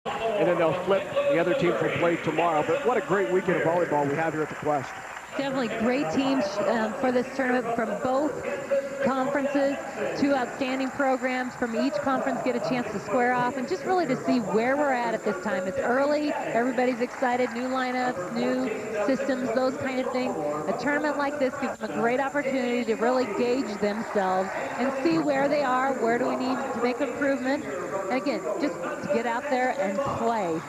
and then they'll flip. The other teams will play tomorrow. But what a great weekend of volleyball we have here at the Quest. Definitely great teams for this tournament from both conferences. Two outstanding programs from each conference get a chance to square off, and just really to see where we're at this time. It's early, everybody's excited, new lineups, new systems, those kind of things. A tournament like this gives them a great opportunity to really gauge themselves and see where they are, where do we need to make improvement, and again, just to get out there and play.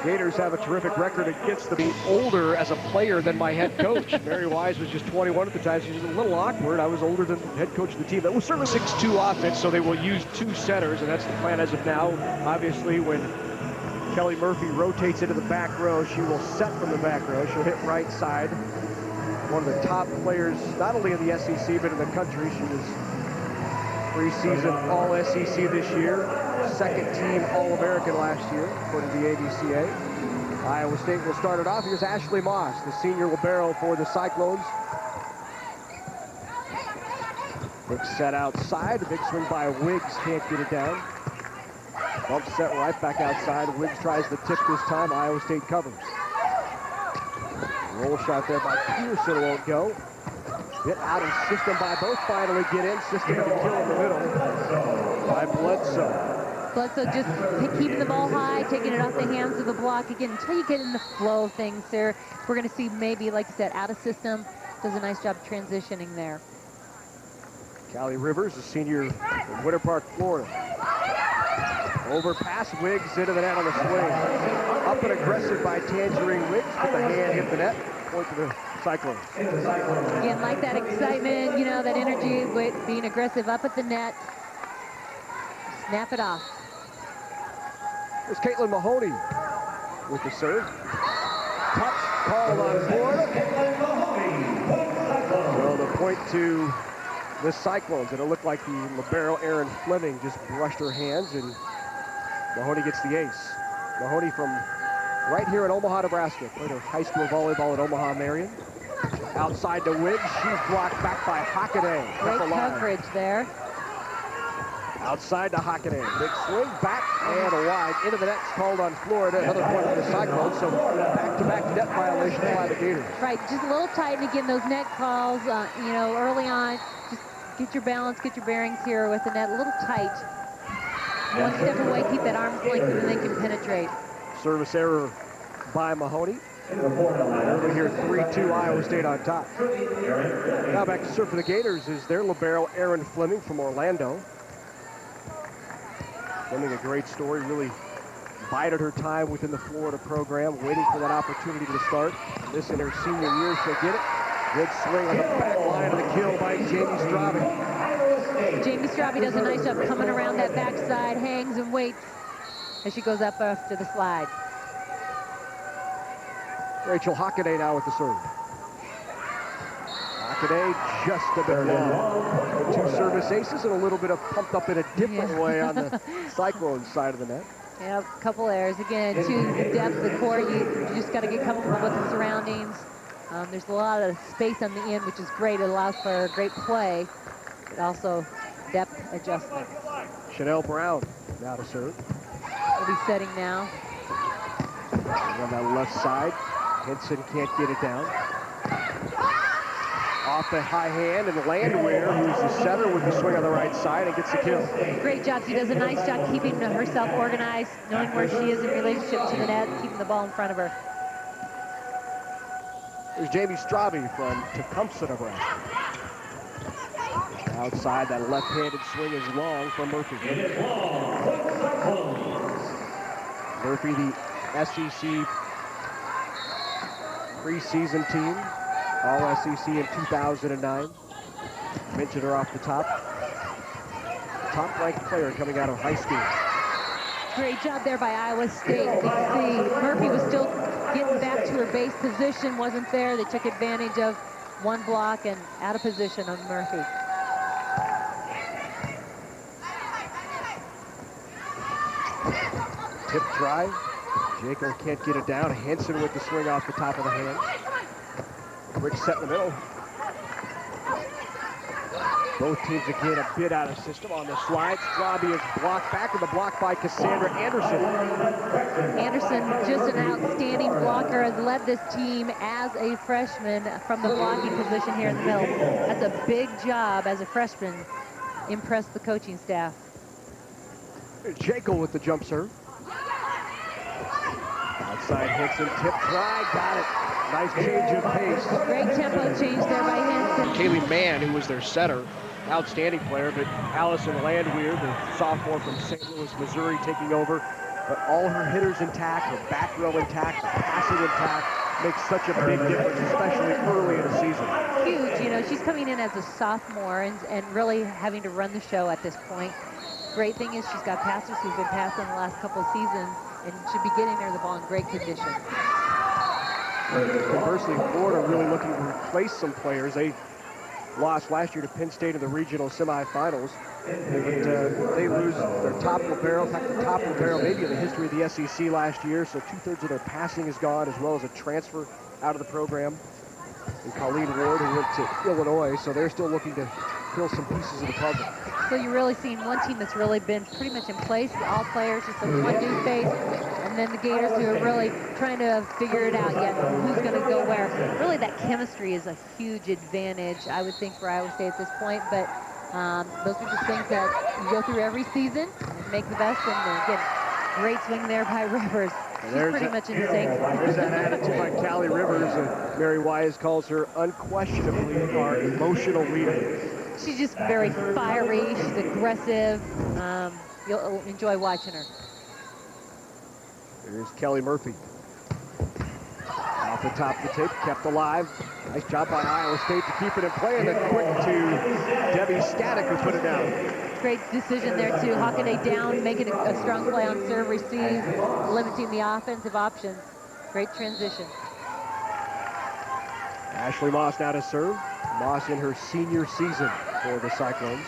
Gators have a terrific record against them. Being older as a player than my head coach. Mary Wise was just 21 at the time. She was a little awkward. I was older than the head coach of the team. That was certainly 6'2" offense, so they will use two centers, and that's the plan as of now. Obviously, when Kelly Murphy rotates into the back row, she will set from the back row. She'll hit right side. One of the top players, not only in the SEC, but in the country. She was preseason All-SEC this year. Second team All-American last year, according to the AVCA. Iowa State will start it off. Here's Ashley Moss, the senior libero for the Cyclones. Big set outside. A big swing by Wiggs. Can't get it down. Bump set right back outside. Wiggs tries the tip this time. Iowa State covers. Roll shot there by Peterson won't go. Hit out of system by both. Finally get in. System to kill in the middle by Bledsoe. Bledsoe just keeping the ball high, taking it off the hands of the block. Again, until you get in the flow of things there, we're going to see maybe, like you said, out of system. Does a nice job transitioning there. Callie Rivers, a senior from Winter Park, Florida. Overpass, Wiggs into the net on the swing. Up and aggressive by Tangerine Wiggs, but the hand hit the net. Point to the Cyclones. Again, like that excitement, you know, that energy with being aggressive up at the net. Snap it off. There's Caitlin Mahoney with the serve. Touch called on Florida. So the point to the Cyclones, and it looked like the libero Erin Fleming just brushed her hands, and Mahoney gets the ace. Mahoney from right here in Omaha, Nebraska. Played her high school volleyball at Omaha Marion. Outside to Wiggs. She's blocked back by Hockaday. Great coverage there. Outside to Hockaday. Big swing, back and wide. Into the net, called on Florida. Another point for the Cyclones. So back-to-back net violations by the Gators. Right, just a little tight. And again, those net calls, you know, early on, just get your balance, get your bearings here with the net. A little tight. One step away, keep that arm's length, and then they can penetrate. Service error by Mahoney. Over here, 3-2 Iowa State on top. Now back to serve for the Gators is their libero Erin Fleming from Orlando. Fleming, a great story, really bided her time within the Florida program, waiting for that opportunity to start. And this in her senior year, she'll get it. Good swing on the back line of the kill by Jamie Straube. Jamie Straube does a nice job coming around that backside, hangs and waits as she goes up after the slide. Rachel Hockaday now with the serve. Hockaday just a bit long. Two service aces and a little bit of pumped up in a different way on the Cyclone side of the net. Yeah, a couple errors. Again, to the depth of the court, you just got to get comfortable with the surroundings. There's a lot of space on the end, which is great. It allows for great play, but also depth adjustment. Chanel Brown now to serve. Will be setting now. On that left side, Henson can't get it down. Off the high hand, and Landwehr, who's the setter, with the swing on the right side and gets the kill. Great job. She does a nice job keeping herself organized, knowing where she is in relationship to the net, keeping the ball in front of her. There's Jamie Straube from Tecumseh, Nebraska. Outside, that left-handed swing is long from Murphy. Murphy, the SEC preseason team, All-SEC in 2009. Mentioned her off the top. Top-ranked player coming out of high school. Great job there by Iowa State. You see Murphy was still getting back to her base position, wasn't there. They took advantage of one block and out of position on Murphy. Tip try. Jacob can't get it down. Henson with the swing off the top of the hand. Quick set in the middle. Both teams again a bit out of system on the slide. Straube is blocked back in the block by Cassandra Anderson. blocker, has led this team as a freshman from the blocking position here in the middle. That's a big job as a freshman. Impressed the coaching staff. Jekyll with the jump serve. Outside Henson, tip try, got it. Nice change of pace. Great tempo change there by Henson. Kaylee Mann, who was their setter, outstanding player, but Allison Landwehr, the sophomore from St. Louis, Missouri, taking over. But all her hitters intact, her back row intact, her passing intact, makes such a big difference, especially early in the season. Huge, you know, she's coming in as a sophomore and really having to run the show at this point. Great thing is she's got passers who've been passing the last couple of seasons and should be getting her the ball in great condition. Conversely, Florida really looking to replace some players. They lost last year to Penn State in the regional semifinals. But they lose their top libero, in fact, the top libero maybe in the history of the SEC last year. So 2/3 of their passing is gone, as well as a transfer out of the program. And Colleen Ward, who went to Illinois, so they're still looking to fill some pieces of the puzzle. So you're really seeing one team that's really been pretty much in place, all players, just a one new face, and then the Gators who are really trying to figure it out yet, who's going to go where. Really that chemistry is a huge advantage, I would think, for Iowa State at this point, but those are just things that you go through every season and make the best, and again, great swing there by Rivers. She's pretty much in sync. There's that attitude by Callie Rivers, and Mary Wise calls her unquestionably our emotional leader. She's just very fiery, she's aggressive. You'll enjoy watching her. There's Kelly Murphy. Off the top of the tape, kept alive. Nice job by Iowa State to keep it in play, and then quick to Debbie Static, who put it down. Great decision there too. Hockaday down, making a strong play on serve receive, limiting the offensive options. Great transition. Ashley Moss now to serve. Moss in her senior season for the Cyclones.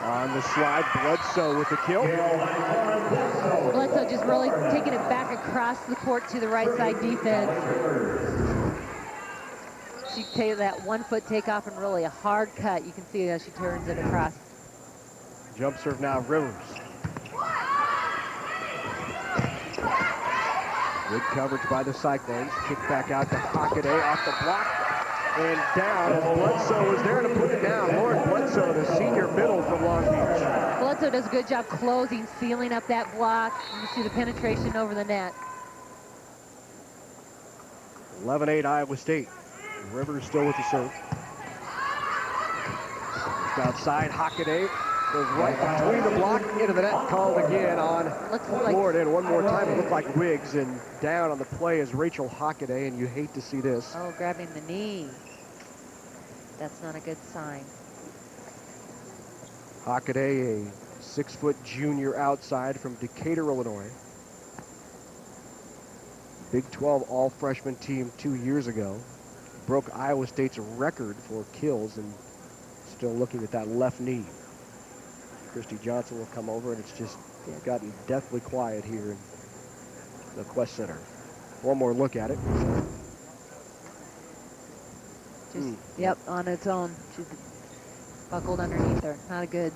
On the slide, Bledsoe with the kill. Bledsoe just really taking it back across the court to the right side defense. She takes that 1 foot takeoff and really a hard cut. You can see as she turns it across. Jump serve now, Rivers. Good coverage by the Cyclones. Kick back out to Hockaday off the block and down as Bledsoe was there to put it down. Lauren Bledsoe, the senior middle from Long Beach. Bledsoe does a good job closing, sealing up that block. You see the penetration over the net. 11-8 Iowa State. Rivers still with the serve. Just outside, Hockaday goes right between the block, into the net, called again on Florida. And one more time, it looked like Wiggs, and down on the play is Rachel Hockaday, and you hate to see this. Oh, grabbing the knee. That's not a good sign. Hockaday, a 6-foot junior outside from Decatur, Illinois. Big 12 all-freshman team 2 years ago. Broke Iowa State's record for kills, and still looking at that left knee. Christy Johnson will come over, and it's just gotten deathly quiet here in the Quest Center. One more look at it. Just, yep, on its own. She's buckled underneath her. Not good.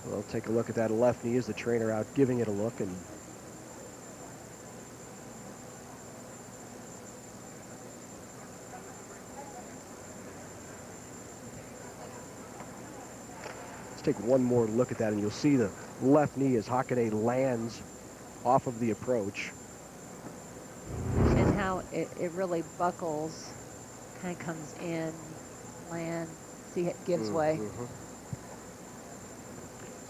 We'll take a look at that left knee as the trainer out giving it a look, and take one more look at that, and you'll see the left knee as Hockaday lands off of the approach. And how it really buckles, kind of comes in, lands, see it gives way.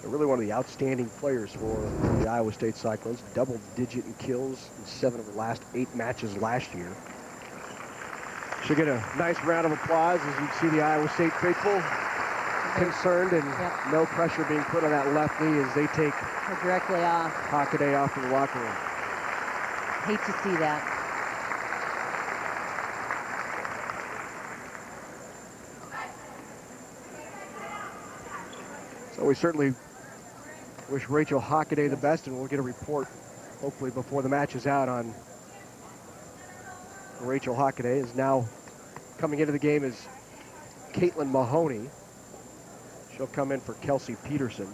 So really one of the outstanding players for the Iowa State Cyclones. Double-digit in kills in 7 of the last 8 matches last year. She'll get a nice round of applause as you see the Iowa State faithful concerned, and no pressure being put on that left knee as they take her directly off. Hockaday off to the locker room. Hate to see that. So we certainly wish Rachel Hockaday the best, and we'll get a report hopefully before the match is out on Rachel Hockaday. Is now coming into the game is Caitlin Mahoney. She'll come in for Kelsey Peterson.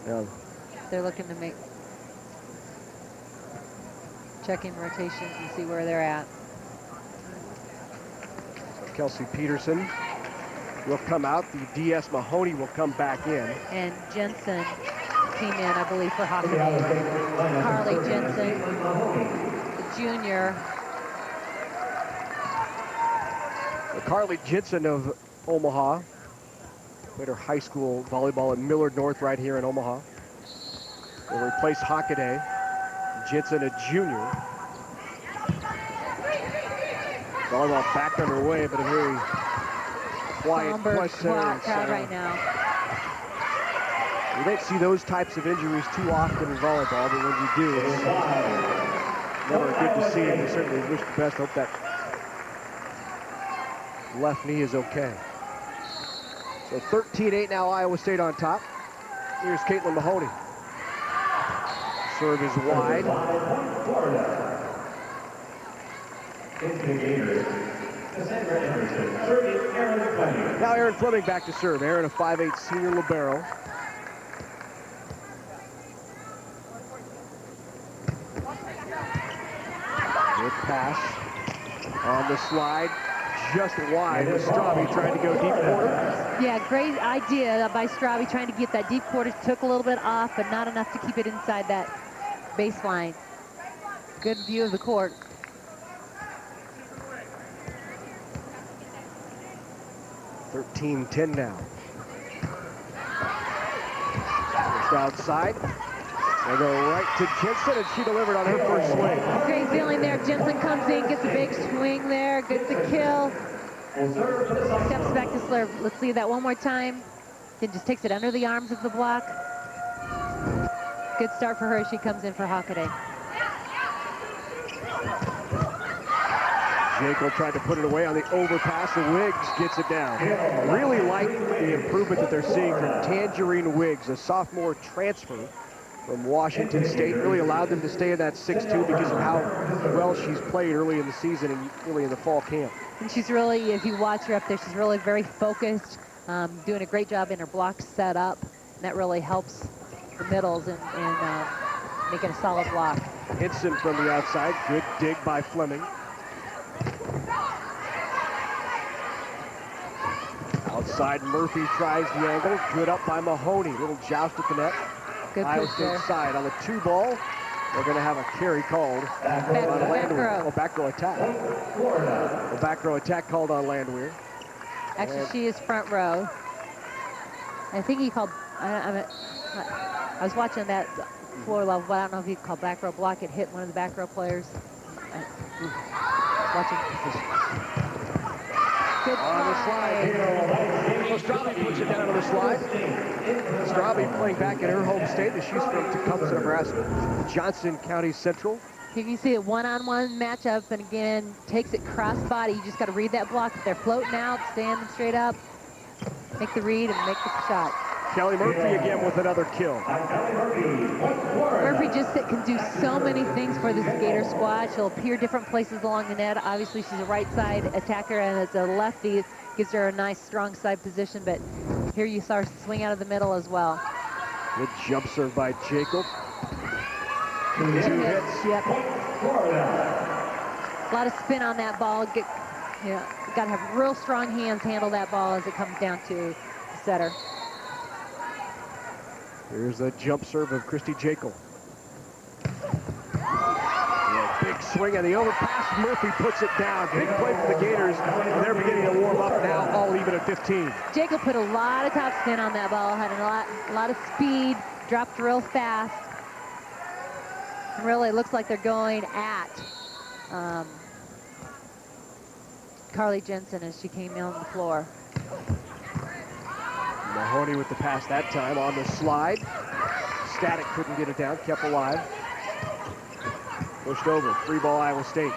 Yeah. They're looking to make checking rotations and see where they're at. So Kelsey Peterson will come out. The DS Mahoney will come back in. And Jensen came in, I believe, for hockey. Carly Jensen, the junior. Carly Jensen of Omaha. Played her high school volleyball at Millard North right here in Omaha. Will replace Hockaday. Jensen, a junior. Volleyball back underway, but a very quiet crowd right now. You don't see those types of injuries too often in volleyball, but when you do, it's never good to see, and we certainly wish the best. Hope that left knee is okay. So 13-8 now, Iowa State on top. Here's Caitlin Mahoney. Serve is wide. Now Aaron Fleming back to serve. Aaron, a 5'8" senior libero. Good pass on the slide. Just wide with Straube trying to go deep quarter. Yeah, great idea by Straube trying to get that deep quarter. Took a little bit off, but not enough to keep it inside that baseline. Good view of the court. (13-10) now. Just outside. They go right to Jensen, and she delivered on her first swing. Great feeling there. Jensen comes in, gets a big swing there, gets the kill. Steps back to serve. Let's see that one more time. Then just takes it under the arms of the block. Good start for her as she comes in for Hockaday. Jekyll tried to put it away on the overpass, and Wiggs gets it down. Really like the improvement that they're seeing from Tangerine Wiggs, a sophomore transfer from Washington State. Really allowed them to stay in that 6-2 because of how well she's played early in the season and really in the fall camp. And she's really, if you watch her up there, she's really very focused, doing a great job in her block set up. And that really helps the middles and making a solid block. Hinson from the outside. Good dig by Fleming. Outside, Murphy tries the angle. Good up by Mahoney. Little joust at the net. Good Iowa State side on the 2-ball. They're going to have a carry called on Landwehr. Oh, back row attack. A back row attack called on Landwehr. Actually, she is front row. I think he called, I was watching that floor level, but I don't know if he called back row block. It hit one of the back row players. Watching. Good on the slide. So Straube puts it down on the slide. Straube playing back in her home state as she's from Tecumseh, Nebraska. Johnson County Central. You can see a one-on-one matchup, and again, takes it cross-body. You just got to read that block. If they're floating out, standing straight up, make the read and make the shot. Kelly Murphy again with another kill. Murphy just can do so many things for this Gator squad. She'll appear different places along the net. Obviously, she's a right side attacker, and as a lefty, it gives her a nice, strong side position. But here you saw her swing out of the middle as well. Good jump serve by Jacob. 2 hits. Yep. A lot of spin on that ball. Got to have real strong hands handle that ball as it comes down to the setter. Here's the jump serve of Christy Jekyll. Big swing on the overpass. Murphy puts it down. Big play for the Gators. They're beginning to warm up now, all even at 15. Jekyll put a lot of top spin on that ball. Had a lot of speed. Dropped real fast. Really looks like they're going at Carly Jensen as she came in on the floor. Mahoney with the pass that time on the slide. Static couldn't get it down, kept alive. Pushed over, 3-ball Iowa State.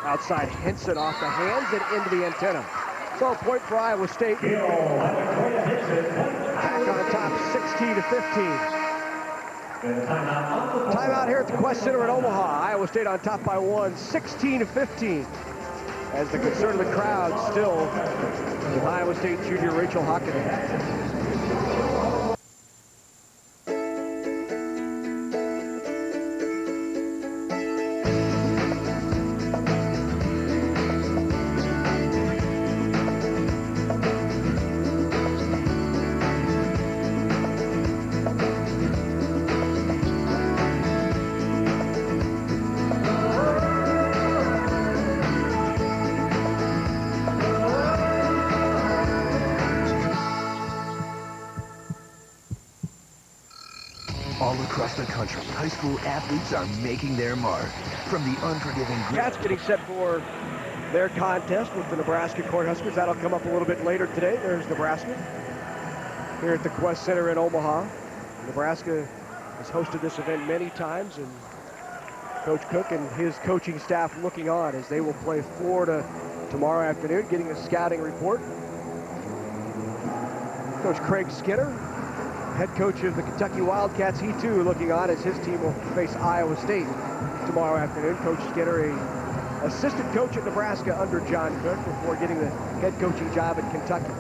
Outside Henson off the hands and into the antenna. So a point for Iowa State. Back on top, 16-15. Timeout here at the Quest Center in Omaha. Iowa State on top by 1, 16-15. As the concern of the crowd still with Iowa State junior Rachel Hockaday. All across the country, high school athletes are making their mark. From the unforgiving Cats getting set for their contest with the Nebraska Cornhuskers. That'll come up a little bit later today. There's Nebraska here at the Quest Center in Omaha. Nebraska has hosted this event many times, and Coach Cook and his coaching staff looking on as they will play Florida tomorrow afternoon, getting a scouting report. Coach Craig Skinner, head coach of the Kentucky Wildcats, he too looking on as his team will face Iowa State tomorrow afternoon. Coach Skinner, a assistant coach at Nebraska under John Cook before getting the head coaching job at Kentucky.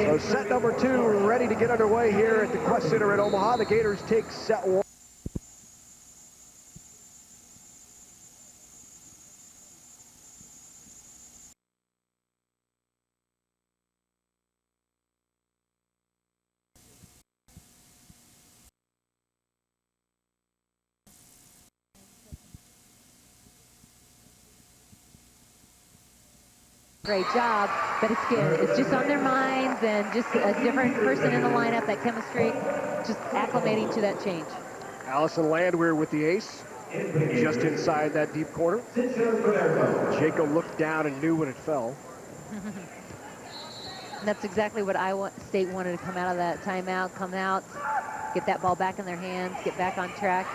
So set number 2 ready to get underway here at the Quest Center in Omaha. The Gators take set 1. Great job, but it's good. It's just on their minds and just a different person in the lineup, that chemistry, just acclimating to that change. Allison Landwehr with the ace, just inside that deep corner. Jaco looked down and knew when it fell. And that's exactly what Iowa State wanted to come out of that timeout, come out, get that ball back in their hands, get back on track.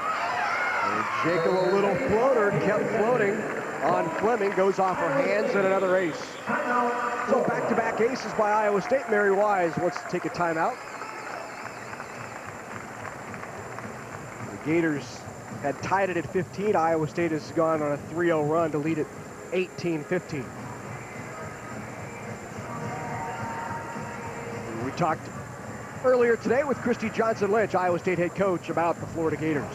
And Jaco, a little floater, kept floating on Fleming, goes off her hands, and another ace. So back-to-back aces by Iowa State. Mary Wise wants to take a timeout. The Gators had tied it at 15. Iowa State has gone on a 3-0 run to lead it 18-15. We talked earlier today with Christy Johnson-Lynch, Iowa State head coach, about the Florida Gators.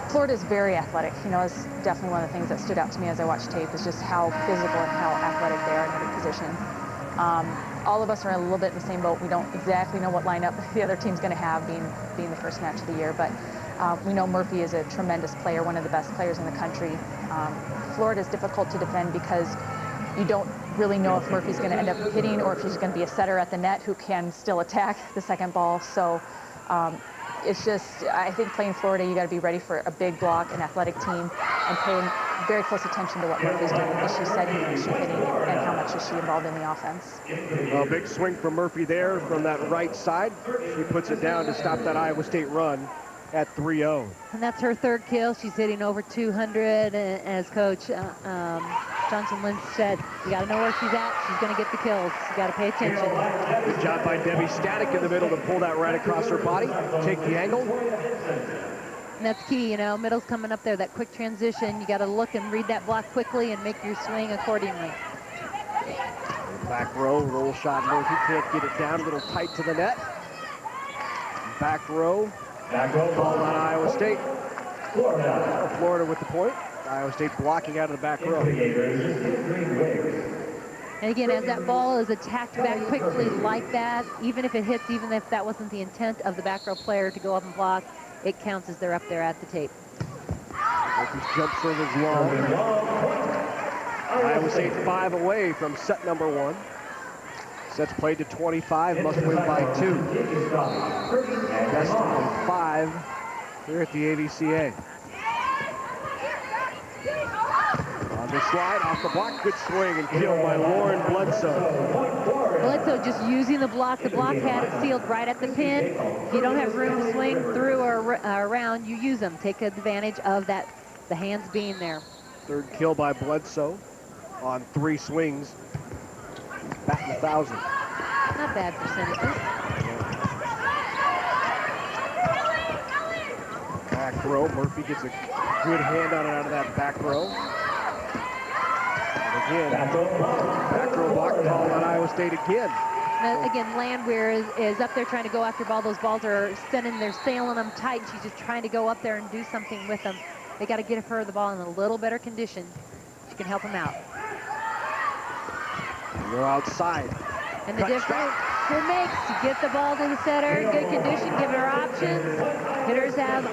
Florida is very athletic. You know, it's definitely one of the things that stood out to me as I watched tape is just how physical and how athletic they are in every position. All of us are a little bit in the same boat. We don't exactly know what lineup the other team's going to have, being the first match of the year, but we know Murphy is a tremendous player, one of the best players in the country. Florida is difficult to defend because you don't really know if Murphy's going to end up hitting or if he's going to be a setter at the net who can still attack the second ball. So it's just, I think playing Florida, you got to be ready for a big block, an athletic team, and paying very close attention to what Murphy's doing. Is she setting, is she hitting, and how much is she involved in the offense? A big swing from Murphy there from that right side. She puts it down to stop that Iowa State run at 3-0. And that's her third kill. She's hitting over 200, and as Coach Johnson-Lynch said, you got to know where she's at. She's going to get the kills. You got to pay attention. Good job by Debbie Static in the middle to pull that right across her body, take the angle. And that's key, you know, middle's coming up there, that quick transition. You got to look and read that block quickly and make your swing accordingly. Back row, roll shot. Murphy can't get it down, a little tight to the net. Back row. Called on Iowa State. Florida with the point. Iowa State blocking out of the back row. And again, as that ball is attacked back quickly like that, even if it hits, even if that wasn't the intent of the back row player to go up and block, it counts as they're up there at the tape. Murphy's jump serve is long. Iowa State 5 away from set number 1. Sets played to 25, must win by 2. Best of 5 here at the AVCA. On the slide, off the block, good swing and kill by Lauren Bledsoe. Bledsoe just using the block. The block had it sealed right at the pin. If you don't have room to swing through or around, you use them. Take advantage of that, the hands being there. Third kill by Bledsoe on 3 swings. Batting 1,000. Not bad percentages. Back row, Murphy gets a good hand on it out of that back row. And again, back row block call on Iowa State again. Now, again, Landwehr is up there trying to go after ball. Those balls are sending, they're sailing them tight. She's just trying to go up there and do something with them. They got to get her the ball in a little better condition. She can help them out. Go outside. And the difference it makes, you get the ball to the setter in good condition, give her options. Hitters have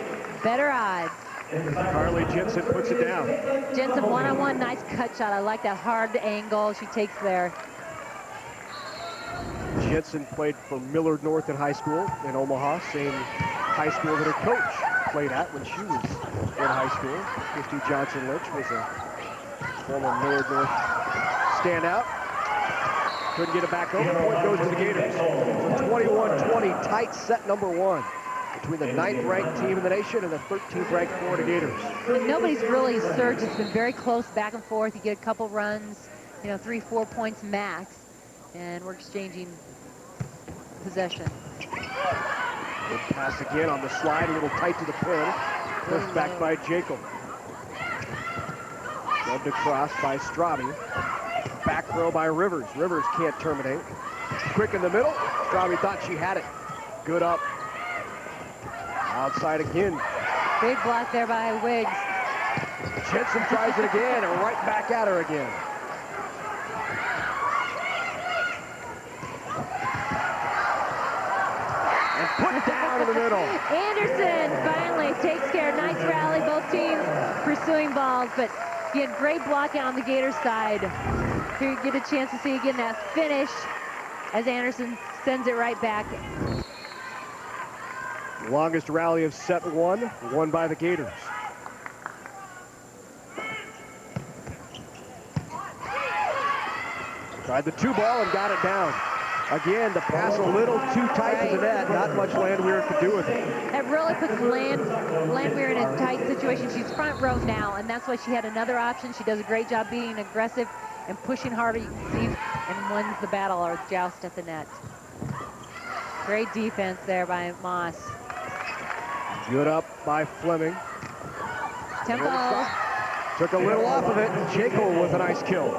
better odds. Carly Jensen puts it down. Jensen one-on-one, nice cut shot. I like that hard angle she takes there. Jensen played for Millard North in high school in Omaha, same high school that her coach played at when she was in high school. Christy Johnson Lynch was a former Millard North standout. Couldn't get it back over. Point goes to the Gators. It's a 21-20 tight set number one between the 9th-ranked team in the nation and the 13th-ranked Florida Gators. And nobody's really surged. It's been very close back and forth. You get a couple runs, 3-4 points max, and we're exchanging possession. Good pass again on the slide, a little tight to the pin. Pushed back by Jekyll. Dubbed across by Straube. Back throw by Rivers. Rivers can't terminate. Quick in the middle. Straube thought she had it. Good up. Outside again. Big block there by Wiggs. Jensen tries it again and right back at her again. And put down in the middle. Anderson finally takes care. Nice rally. Both teams pursuing balls, but again, great block out on the Gator side. Here you get a chance to see again that finish as Anderson sends it right back. Longest rally of set one, won by the Gators. Tried the 2-ball and got it down. Again, the pass a little too tight to the net. Not much Landwehr could do with it. That really puts Landwehr in a tight situation. She's front row now, and that's why she had another option. She does a great job being aggressive and pushing harder, you can see, and wins the battle or joust at the net. Great defense there by Moss. Good up by Fleming. Tempo. Took a little off of it, and Jekyll with a nice kill.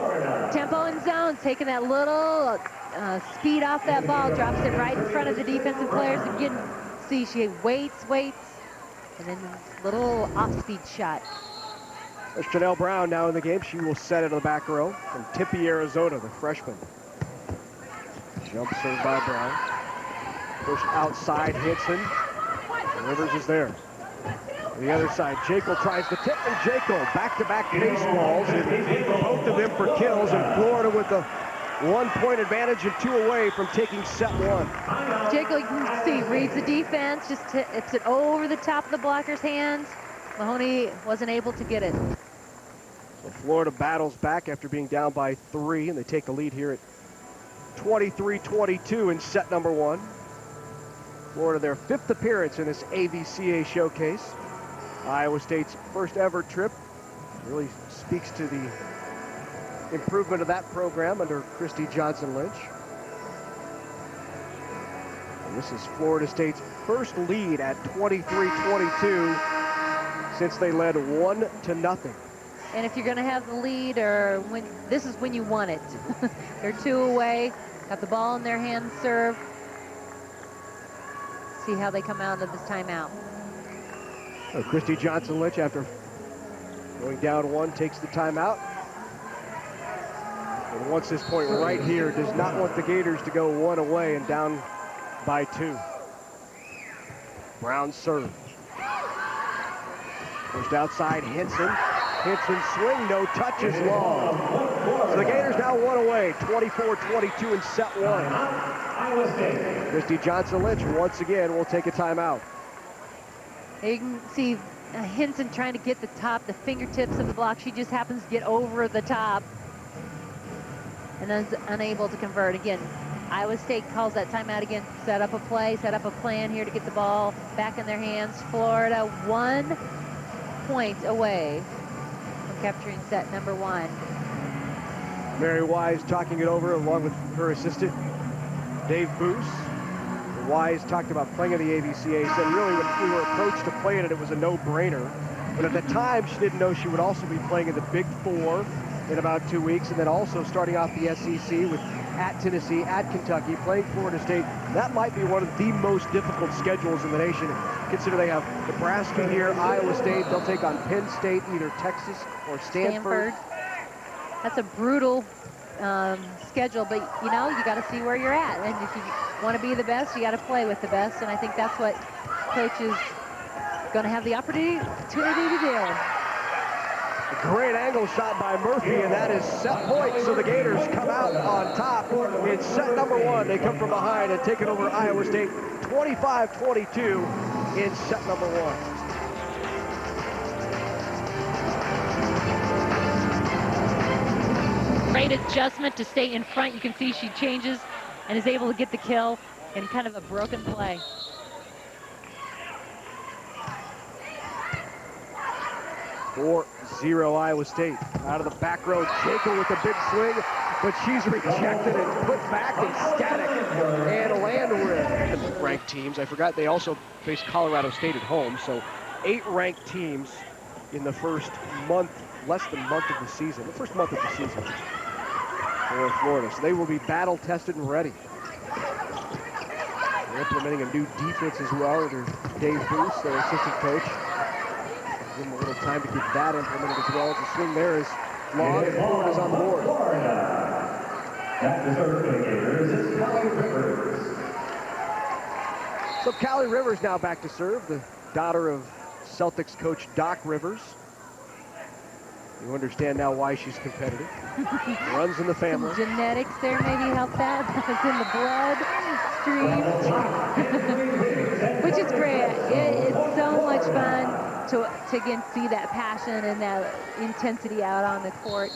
Tempo in zone, taking that little speed off that ball, drops it right in front of the defensive players. Again, see, she waits, and then little off-speed shot. There's Chanel Brown now in the game. She will set it in the back row from Tempe, Arizona, the freshman. Jump serve by Brown. Push outside, Hinson. Rivers is there. On the other side, Jekyll tries the tip, and Jekyll back-to-back base balls, and both of them for kills, and Florida with a 1-point advantage and 2 away from taking set one. Jekyll, you can see, reads the defense, just tips it over the top of the blocker's hands. Mahoney wasn't able to get it. So Florida battles back after being down by 3, and they take a lead here at 23-22 in set number one. Florida, their 5th appearance in this AVCA showcase. Iowa State's first ever trip. Really speaks to the improvement of that program under Christy Johnson Lynch. And this is Florida State's first lead at 23-22 since they led 1-0. And if you're going to have the lead, or this is when you want it. They're 2 away, got the ball in their hands, serve. See how they come out of this timeout. So Christy Johnson Lynch, after going down 1, takes the timeout. And wants this point right here, does not want the Gators to go 1 away and down by 2. Brown serve. Pushed outside, Hinson. Hinson swing, no touch is long. So the Gators now 1 away, 24-22 in set one. Christy Johnson Lynch once again will take a timeout. You can see Hinson trying to get the fingertips of the block. She just happens to get over the top and is unable to convert. Again, Iowa State calls that timeout again. Set up a play, set up a plan here to get the ball back in their hands. Florida 1 point away from capturing set number one. Mary Wise talking it over along with her assistant, Dave Boos. Wise talked about playing in the AVCA. Said really when we were approached to play in it, it was a no-brainer. But at the time, she didn't know she would also be playing in the Big Four in about 2 weeks, and then also starting off the SEC with at Tennessee, at Kentucky, playing Florida State. That might be one of the most difficult schedules in the nation. Consider they have Nebraska here, Iowa State. They'll take on Penn State, either Texas or Stanford. That's a brutal schedule, but you know, you got to see where you're at. And if you want to be the best, you got to play with the best. And I think that's what coaches going to have the opportunity to do. Great angle shot by Murphy, and that is set point. So the Gators come out on top in set number 1. They come from behind and take it over Iowa State 25-22 in set number 1. Great adjustment to stay in front. You can see she changes and is able to get the kill in kind of a broken play. 4-0 Iowa State. Out of the back row, Jekyll with a big swing, but she's rejected and put back in static. And Landwehr. Ranked teams. I forgot they also faced Colorado State at home, so 8 ranked teams in the first month, less than month of the season. The first month of the season for Florida. So they will be battle tested and ready. They're implementing a new defense as well under Dave Bruce, their assistant coach. Give them a little time to get that implemented as well. The swing there is long, and Florida's on board. So Callie Rivers now back to serve, the daughter of Celtics coach Doc Rivers. You understand now why she's competitive. Runs in the family. Some genetics there maybe help that. It's in the blood stream. Which is great. It's so much fun to again see that passion and that intensity out on the court.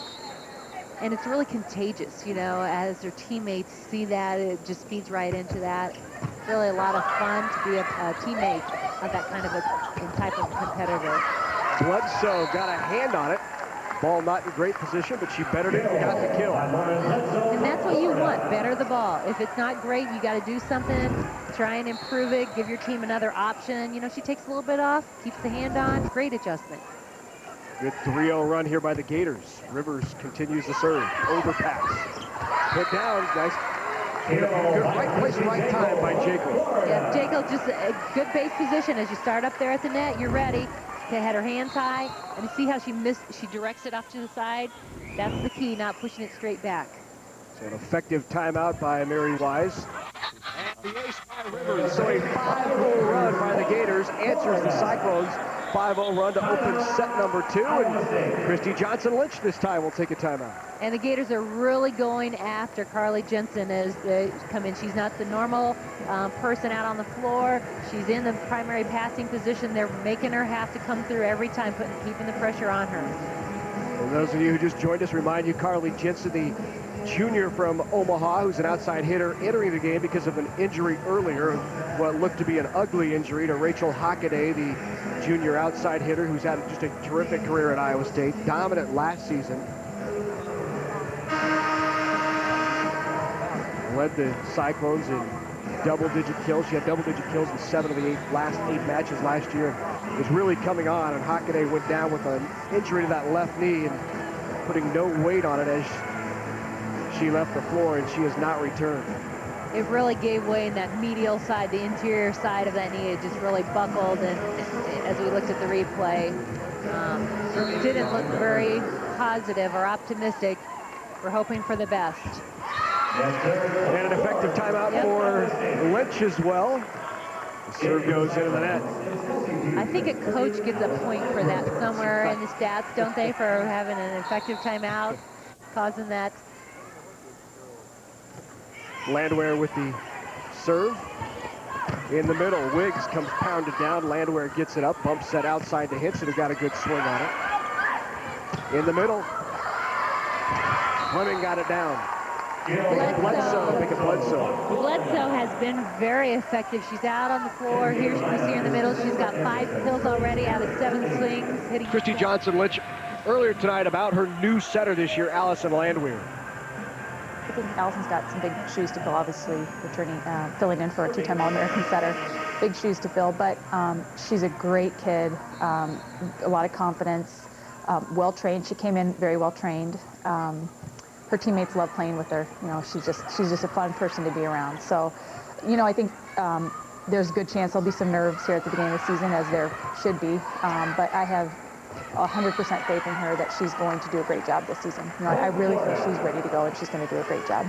And it's really contagious, you know, as their teammates see that, it just feeds right into that. Really a lot of fun to be a teammate of that kind of a type of competitor. Bledsoe got a hand on it. Ball not in great position, but she bettered it and got the kill. And that's what you want, better the ball. If it's not great, you got to do something, try and improve it, give your team another option. You know, she takes a little bit off, keeps the hand on, great adjustment. Good 3-0 run here by the Gators. Rivers continues to serve. Overpass. Put down, nice. Good right place, right time by Jekyll. Yeah, Jekyll just a good base position. As you start up there at the net, you're ready. She had her hands high, and you see how she directs it off to the side. That's the key, not pushing it straight back. So an effective timeout by Mary Wise. And the ace by Rivers. So a 5-0 run by the Gators answers the Cyclones' 5-0 run to open set number 2. And Christy Johnson-Lynch this time will take a timeout. And the Gators are really going after Carly Jensen as they come in. She's not the normal person out on the floor. She's in the primary passing position. They're making her have to come through every time, keeping the pressure on her. For those of you who just joined us, remind you Carly Jensen, the junior from Omaha, who's an outside hitter, entering the game because of an injury earlier, what looked to be an ugly injury to Rachel Hockaday, the junior outside hitter who's had just a terrific career at Iowa State, dominant last season. Led the Cyclones in double-digit kills. She had double-digit kills in 7 of the last 8 matches last year. And was really coming on, and Hockaday went down with an injury to that left knee and putting no weight on it as she left the floor, and she has not returned. It really gave way in that medial side, the interior side of that knee. It just really buckled, and as we looked at the replay, it didn't look very positive or optimistic. We're hoping for the best. And an effective timeout for Lynch as well. The serve goes into the net. I think a coach gets a point for that somewhere in the stats, don't they, for having an effective timeout, causing that. Landwehr with the serve. In the middle, Wiggs comes pounded down. Landwehr gets it up, bumps that outside to Hinson, who got a good swing on it. In the middle, Fleming got it down. Bledsoe has been very effective. She's out on the floor. Here we see her in the middle. She's got 5 kills already out of 7 swings. Hitting Christy Johnson-Lynch earlier tonight about her new setter this year, Allison Landwehr. I think Allison's got some big shoes to fill, obviously, filling in for a 2-time All-American setter. Big shoes to fill, but she's a great kid, a lot of confidence, well-trained. She came in very well-trained. Her teammates love playing with her. You know, she's just a fun person to be around. So, you know, I think there's a good chance there'll be some nerves here at the beginning of the season, as there should be. But I have 100% faith in her that she's going to do a great job this season. You know, I really feel she's ready to go, and she's going to do a great job.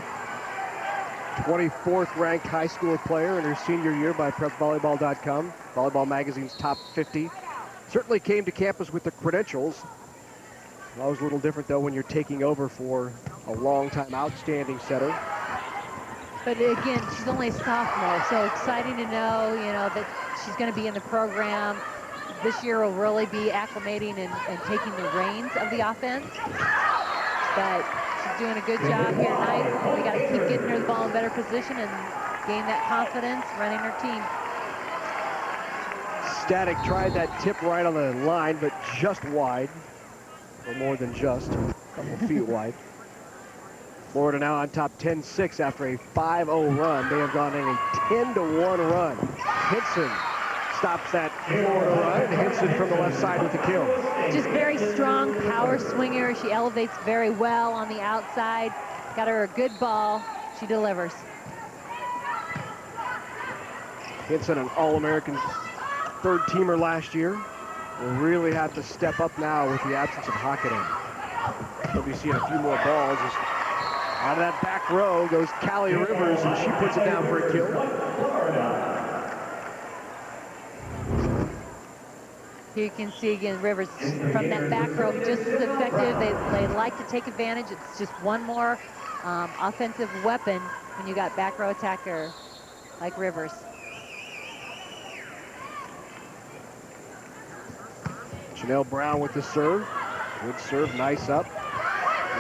24th ranked high school player in her senior year by PrepVolleyball.com, Volleyball Magazine's top 50. Certainly came to campus with the credentials. Always a little different, though, when you're taking over for a long-time outstanding setter. But again, she's only a sophomore, so exciting to know, that she's going to be in the program. This year will really be acclimating and taking the reins of the offense. But she's doing a good job here tonight. We got to keep getting her the ball in better position and gain that confidence running her team. Static tried that tip right on the line, but just wide, or more than just, a couple feet wide. Florida now on top 10-6 after a 5-0 run. They have gone in a 10-1 run. Hinson stops that Florida run, and Hinson from the left side with the kill. Just very strong power swinger. She elevates very well on the outside. Got her a good ball. She delivers. Hinson, an All-American third-teamer last year, will really have to step up now with the absence of Hockaday. We'll be seeing a few more balls. Out of that back row goes Callie Rivers, and she puts it down for a kill. Here you can see again Rivers from that back row, just as effective. They like to take advantage. It's just one more offensive weapon when you got back row attacker like Rivers. Chanel Brown with the serve. Good serve, nice up.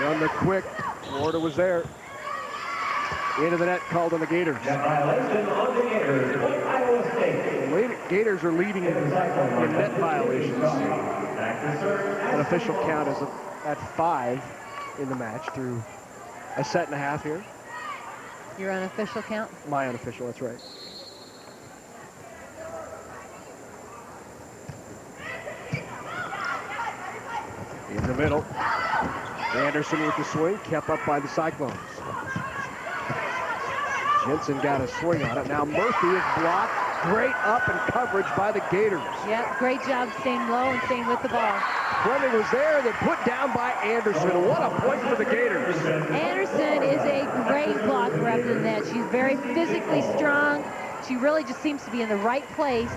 Run the quick. Florida was there. Into the net, called on the Gators. The Gators are leading in net violations. An official count is at 5 in the match through a set and a half here. Your unofficial count? My unofficial, that's right. In the middle. Anderson with the swing, kept up by the Cyclones. Jensen got a swing on it. Now Murphy is blocked. Great up and coverage by the Gators. Yep, great job staying low and staying with the ball. Fleming was there, then put down by Anderson. What a point for the Gators. Anderson is a great blocker up in the net. She's very physically strong. She really just seems to be in the right place.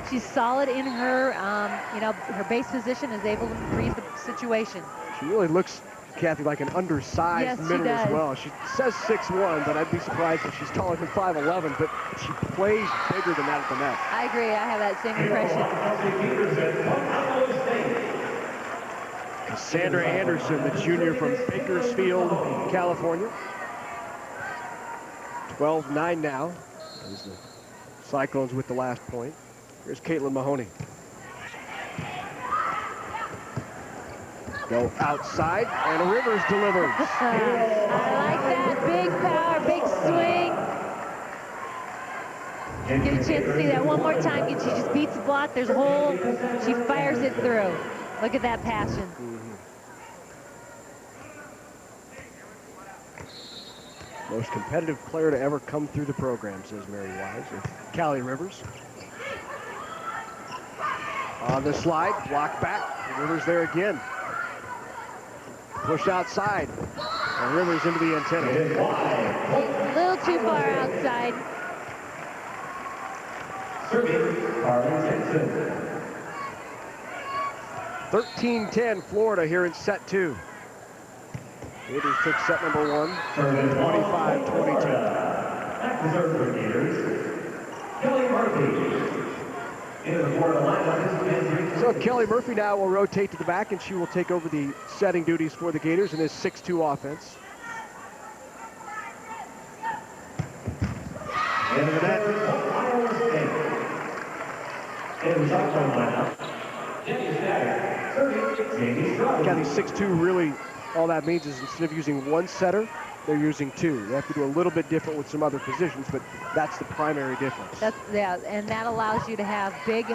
She's solid in her, her base position, is able to read the situation. She really looks, Kathy, like an undersized middle as well. She says 6'1", but I'd be surprised if she's taller than 5'11", but she plays bigger than that at the net. I agree. I have that same impression. Cassandra Anderson, the junior from Bakersfield, California. 12-9 now. There's the Cyclones with the last point. Here's Caitlin Mahoney. Go outside, and Rivers delivers. I like that. Big power, big swing. Get a chance to see that one more time. She just beats the block. There's a hole. She fires it through. Look at that passion. Most competitive player to ever come through the program, says Mary Wise. Callie Rivers. On the slide, block back. Rivers there again. Pushed outside. And Rivers into the antenna. A little too far outside. 13-10 Florida here in set 2. Gators took set number 1, 25-22. So Kelly Murphy now will rotate to the back, and she will take over the setting duties for the Gators in this 6-2 offense. Into the net. Kathy, 6-2 really, all that means is instead of using one setter, they're using 2. They have to do a little bit different with some other positions, but that's the primary difference. And that allows you to have big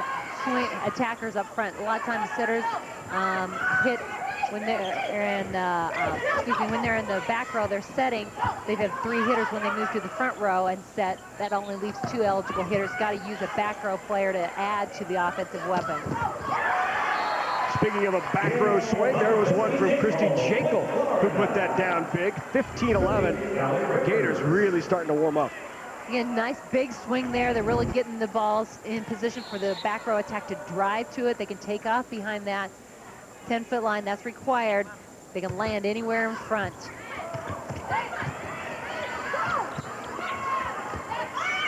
swing attackers up front. A lot of times sitters hit when they're in when they're in the back row, they're setting. They have 3 hitters when they move to the front row and set. That only leaves 2 eligible hitters. Got to use a back row player to add to the offensive weapon. Speaking of a back row swing, there was one from Christy Jekyll who put that down big. 15-11. The Gators really starting to warm up. Again, nice big swing there. They're really getting the balls in position for the back row attack to drive to it. They can take off behind that 10-foot line. That's required. They can land anywhere in front.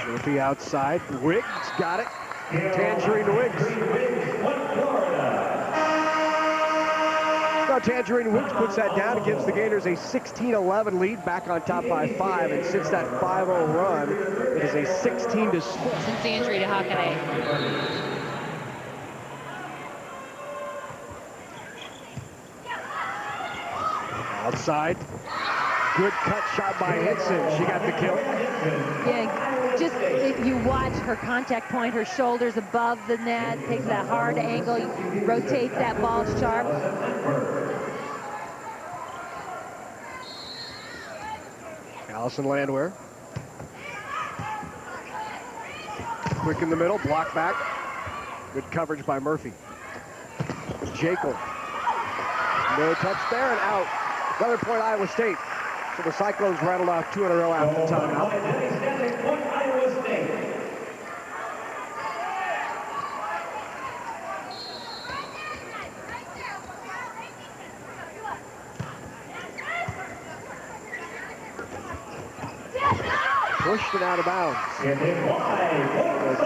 Murphy outside. Wiggs got it. Tangerine Wiggs. Now Tangerine Wiggs puts that down and gives the Gators a 16-11 lead, back on top by 5. And since that 5-0 run, it is a 16-6. Since the injury to Hawkeye. Outside. Good cut shot by Henson. She got the kill. Yeah, just if you watch her contact point, her shoulders above the net, takes that hard angle, rotates that ball sharp. Allison Landwehr. Quick in the middle, block back. Good coverage by Murphy. Jekyll. No touch there and out. Another point, Iowa State. So the Cyclones rattled off 2 in a row after the timeout. Pushed it out of bounds.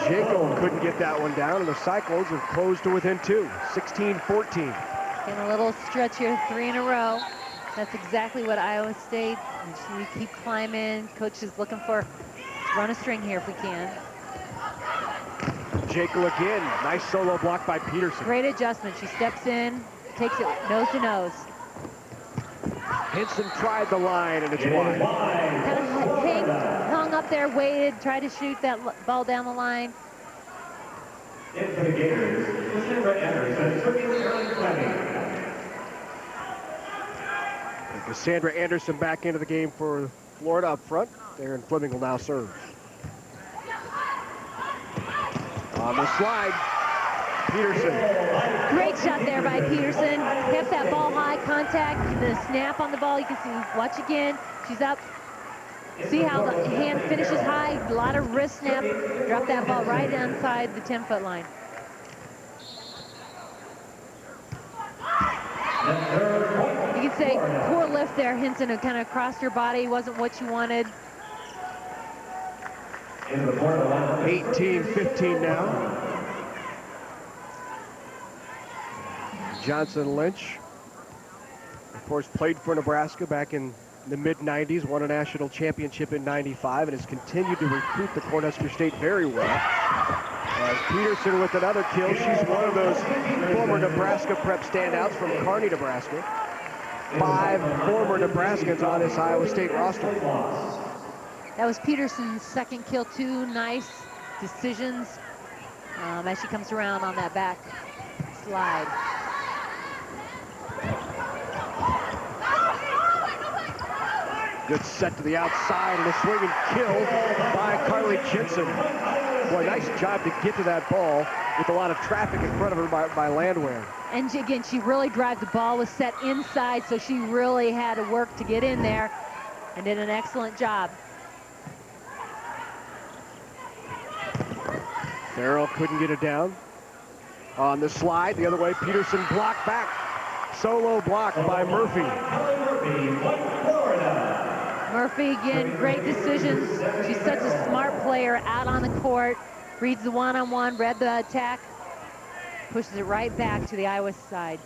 Jekyll couldn't get that one down, and the Cyclones have closed to within 2, 16-14. In a little stretch here, 3 in a row. That's exactly what Iowa State, we keep climbing. Coach is looking for, run a string here if we can. Jekyll again, nice solo block by Peterson. Great adjustment, she steps in, takes it nose to nose. Henson tried the line and it's wide. Kind of hung up there, waited, tried to shoot that ball down the line. In for the Gators, Cassandra Anderson, switching early planning. Cassandra Anderson back into the game for Florida up front. Aaron Fleming will now serve. On the slide, Peterson. Great shot there by Peterson. Kept that ball high, contact, the snap on the ball. You can see, watch again. She's up. See how the hand finishes high, a lot of wrist snap. Drop that ball right inside the 10-foot line. You can say, poor lift there, Henson, who kind of crossed her body, wasn't what you wanted. 18-15 now. Johnson Lynch, of course, played for Nebraska back in the mid-90s, won a national championship in 95, and has continued to recruit the Cornhusker State very well. As Peterson with another kill, she's one of those former Nebraska prep standouts from Kearney, Nebraska. 5 former Nebraskans on this Iowa State roster. That was Peterson's second kill, 2 nice decisions as she comes around on that back slide. Good set to the outside and a swinging kill by Carly Jensen. Boy, nice job to get to that ball with a lot of traffic in front of her by Landwehr. And again, she really drives the ball, was set inside, so she really had to work to get in there and did an excellent job. Farrell couldn't get it down. On the slide, the other way, Peterson blocked back. Solo block by Murphy. Murphy, again, great decisions. She's such a smart player out on the court. Reads the one-on-one, read the attack, pushes it right back to the Iowa side.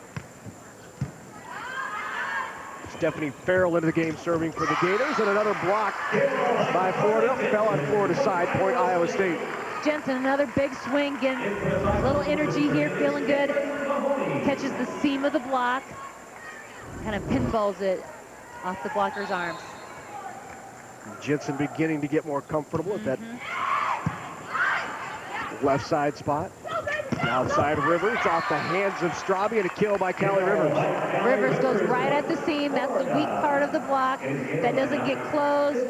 Stephanie Farrell into the game serving for the Gators, and another block by Florida. Fell on Florida's side, point Iowa State. Jensen, another big swing, getting a little energy here, feeling good. Catches the seam of the block, kind of pinballs it off the blocker's arms. Jensen beginning to get more comfortable at that left side spot. Outside Rivers off the hands of Straube, and a kill by Callie Rivers. Rivers goes right at the seam. That's the weak part of the block. That doesn't get closed.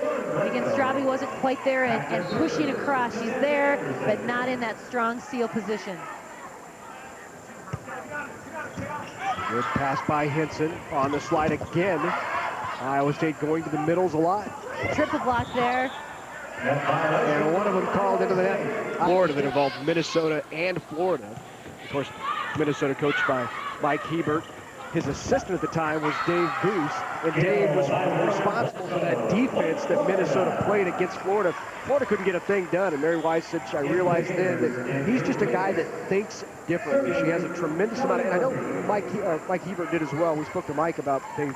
Again, Straube wasn't quite there and pushing across. She's there, but not in that strong seal position. Good pass by Henson on the slide again. Iowa State going to the middles a lot. Triple block there. And one of them called into the net. Florida that involved Minnesota and Florida. Of course, Minnesota coached by Mike Hebert. His assistant at the time was Dave Booth, and Dave was responsible for that defense that Minnesota played against Florida. Florida couldn't get a thing done, and Mary Wise said, I realized then that he's just a guy that thinks differently. She has a tremendous amount of, and I know Mike Hebert did as well. We spoke to Mike about Dave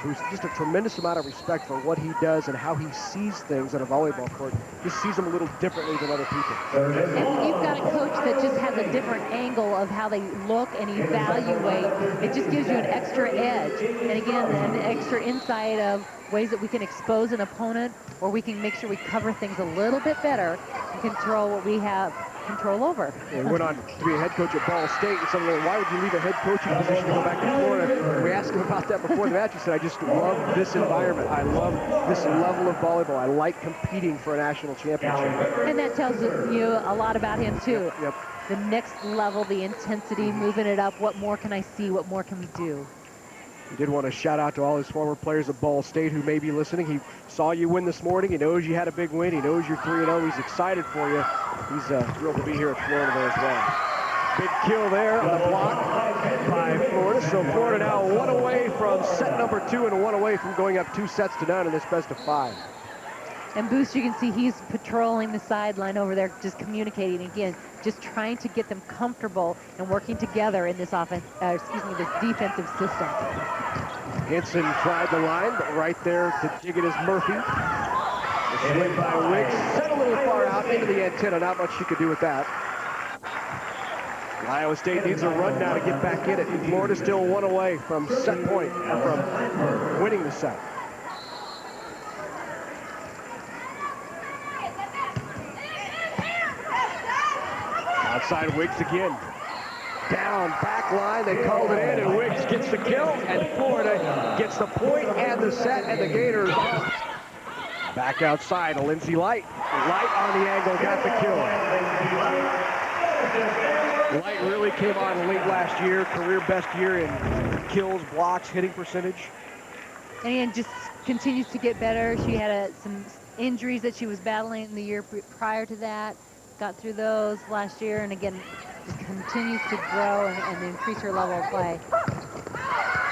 Booth, just a tremendous amount of respect for what he does and how he sees things on a volleyball court. Just sees them a little differently than other people. And when you've got a coach that just has a different angle of how they look and evaluate, it just gives you an extra edge. And again, an extra insight of ways that we can expose an opponent, or we can make sure we cover things a little bit better and control what we have control over. He went on to be a head coach at Ball State, and someone went, why would you leave a head coaching position to go back to Florida? And we asked him about that before the match. He said, I just love this environment. I love this level of volleyball. I like competing for a national championship. And that tells you a lot about him, too. Yep. The next level, the intensity, moving it up. What more can I see? What more can we do? He did want to shout out to all his former players at Ball State who may be listening. He saw you win this morning. He knows you had a big win. He knows you're 3-0. He's excited for you. He's thrilled to be here at Florida there as well. Big kill there on the block by Florida. So Florida now 1 away from set number 2 and 1 away from going up 2-0 in this best of 5. And Boost, you can see he's patrolling the sideline over there, just communicating again, just trying to get them comfortable and working together in this this defensive system. Henson tried the line, but right there to dig it is Murphy. The swing by Wicks, set a little far out into the antenna. Not much she could do with that. Iowa State needs a run now to get back in it. Florida still 1 away from set point, or from winning the set. Outside Wiggs again. Down, back line, they called it in, and Wiggs gets the kill, and Florida gets the point and the set, and the Gators back outside. Lindsay Light. Light on the angle, got the kill. Light really came on late last year, career best year in kills, blocks, hitting percentage. And just continues to get better. She had some injuries that she was battling in the year prior to that. Got through those last year, and again, just continues to grow and increase her level of play.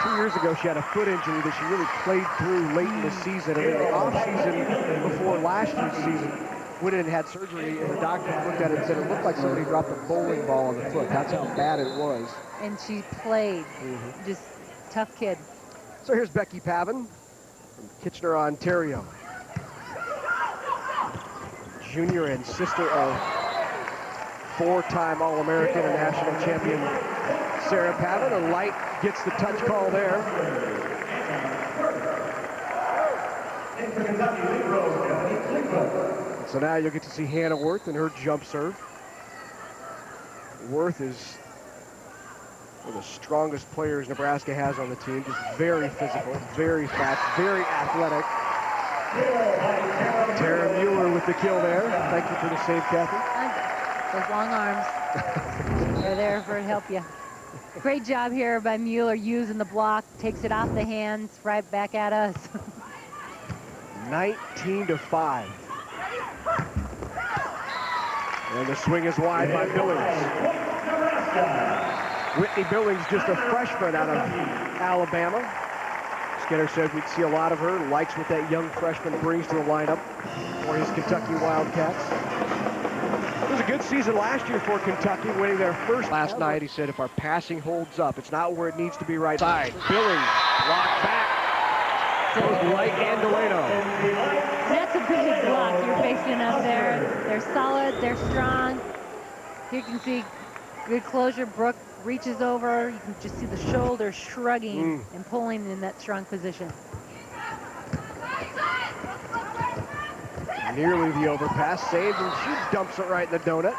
2 years ago, she had a foot injury that she really played through late in the season. And in the off-season before last year's season, went in and had surgery, and the doctor looked at it and said it looked like somebody dropped a bowling ball on the foot. That's how bad it was. And she played. Just tough kid. So here's Becky Pavin from Kitchener, Ontario. Junior and sister of 4-time All-American and national champion Sarah Pavin. And Light gets the touch call there. So now you'll get to see Hannah Worth in her jump serve. Worth is one of the strongest players Nebraska has on the team. Just very physical, very fast, very athletic. Tara Mueller with the kill there. Thank you for the save, Kathy. Those long arms, they're there for to help you. Great job here by Mueller using the block, takes it off the hands, right back at us. 19-5. And the swing is wide by Billings. Whitney Billings, just a freshman out of Alabama. Skinner said we'd see a lot of her, likes what that young freshman brings to the lineup for his Kentucky Wildcats. It was a good season last year for Kentucky, winning their first. Last night he said if our passing holds up, it's not where it needs to be right side. Billings, block back. Both Light and Delano. That's a big block you're facing up there. They're solid, they're strong. Here you can see good closure. Brooke reaches over, you can just see the shoulder shrugging and pulling in that strong position. Nearly the overpass, saved, and she dumps it right in the donut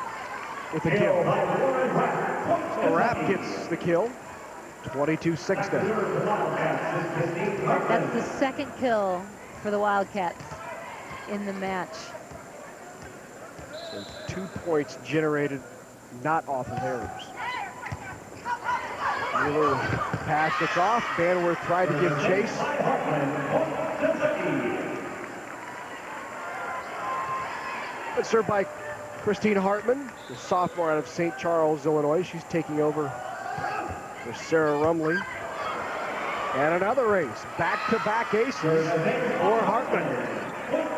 with the kill. So Rapp gets the kill, 22-6 now. That's the second kill for the Wildcats in the match. So 2 points generated not off of errors. Mueller pass that's off. Banworth tried to give chase. But served by Christine Hartman, the sophomore out of St. Charles, Illinois. She's taking over for Sarah Rumley. And another race. Back-to-back aces for Hartman.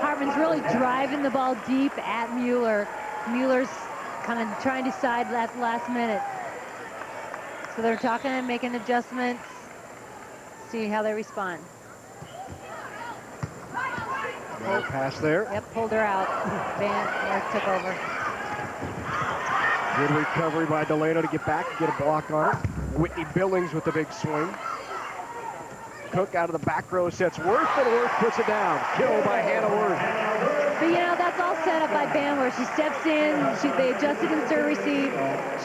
Hartman's really driving the ball deep at Mueller. Mueller's kind of trying to side that last minute. So they're talking and making adjustments. See how they respond. No pass there. Yep, pulled her out. Banworth took over. Good recovery by Delano to get back and get a block on it. Whitney Billings with the big swing. Cook out of the back row sets Worth, and Worth puts it down. Kill by Hannah Worth. But you know, that's all set up by Banworth. She steps in, they adjusted in serve receive.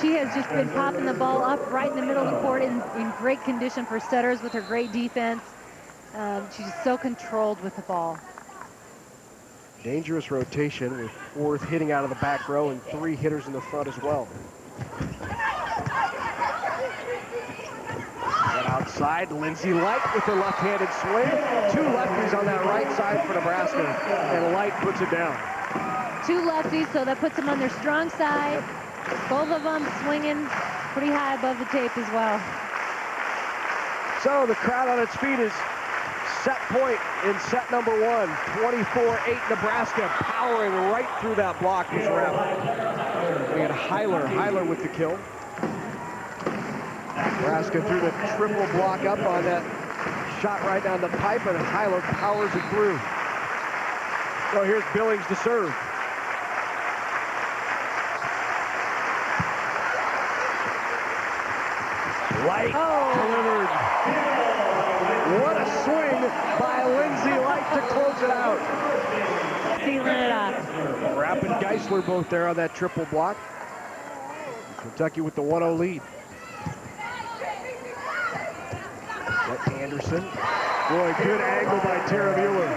She has just been popping the ball up right in the middle of the court in great condition for setters with her great defense. She's so controlled with the ball. Dangerous rotation with Worth hitting out of the back row and 3 hitters in the front as well. And outside, Lindsay Light with her left-handed swing. 2 lefties on that right side for Nebraska, and Light puts it down. 2 lefties, so that puts them on their strong side. Both of them swinging pretty high above the tape as well. So the crowd on its feet is set point in set number 1. 24-8 Nebraska, powering right through that block was rep. We had Heiler with the kill. Nebraska threw the triple block up on that shot right down the pipe, and Heiler powers it through. So here's Billings to serve. Light delivered. What a swing by Lindsay Light to close it out. Sealing it up. Rapp and Geisler both there on that triple block. Kentucky with the 1-0 lead. Anderson. Boy, good angle by Tara Mueller.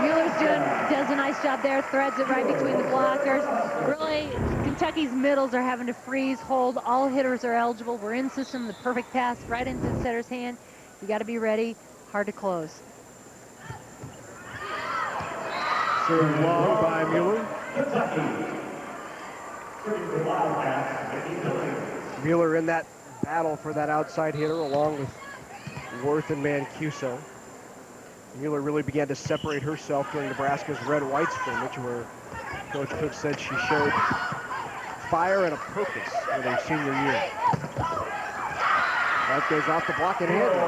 Mueller's does a nice job there, threads it right between the blockers. Really, Kentucky's middles are having to freeze, hold. All hitters are eligible. We're in system, the perfect pass right into the setter's hand. You got to be ready. Hard to close. Served long by Mueller. Mueller in that battle for that outside hitter along with Worth and Mancuso. Mueller really began to separate herself during Nebraska's red-white scrimmage, where Coach Cook said she showed fire and a purpose in her senior year. That goes off the block and handle.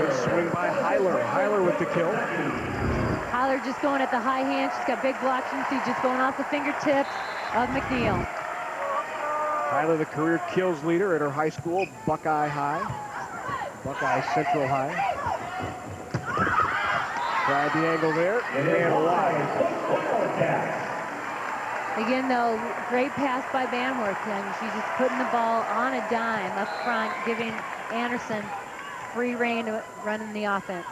Good swing by Heiler. Heiler with the kill. Heiler just going at the high hand. She's got big blocks. You can see just going off the fingertips of McNeil. Heiler, the career kills leader at her high school, Buckeye Central High. Tried the angle there and ran wide. Again, though, great pass by Banworth, and she's just putting the ball on a dime up front, giving Anderson free rein to running the offense.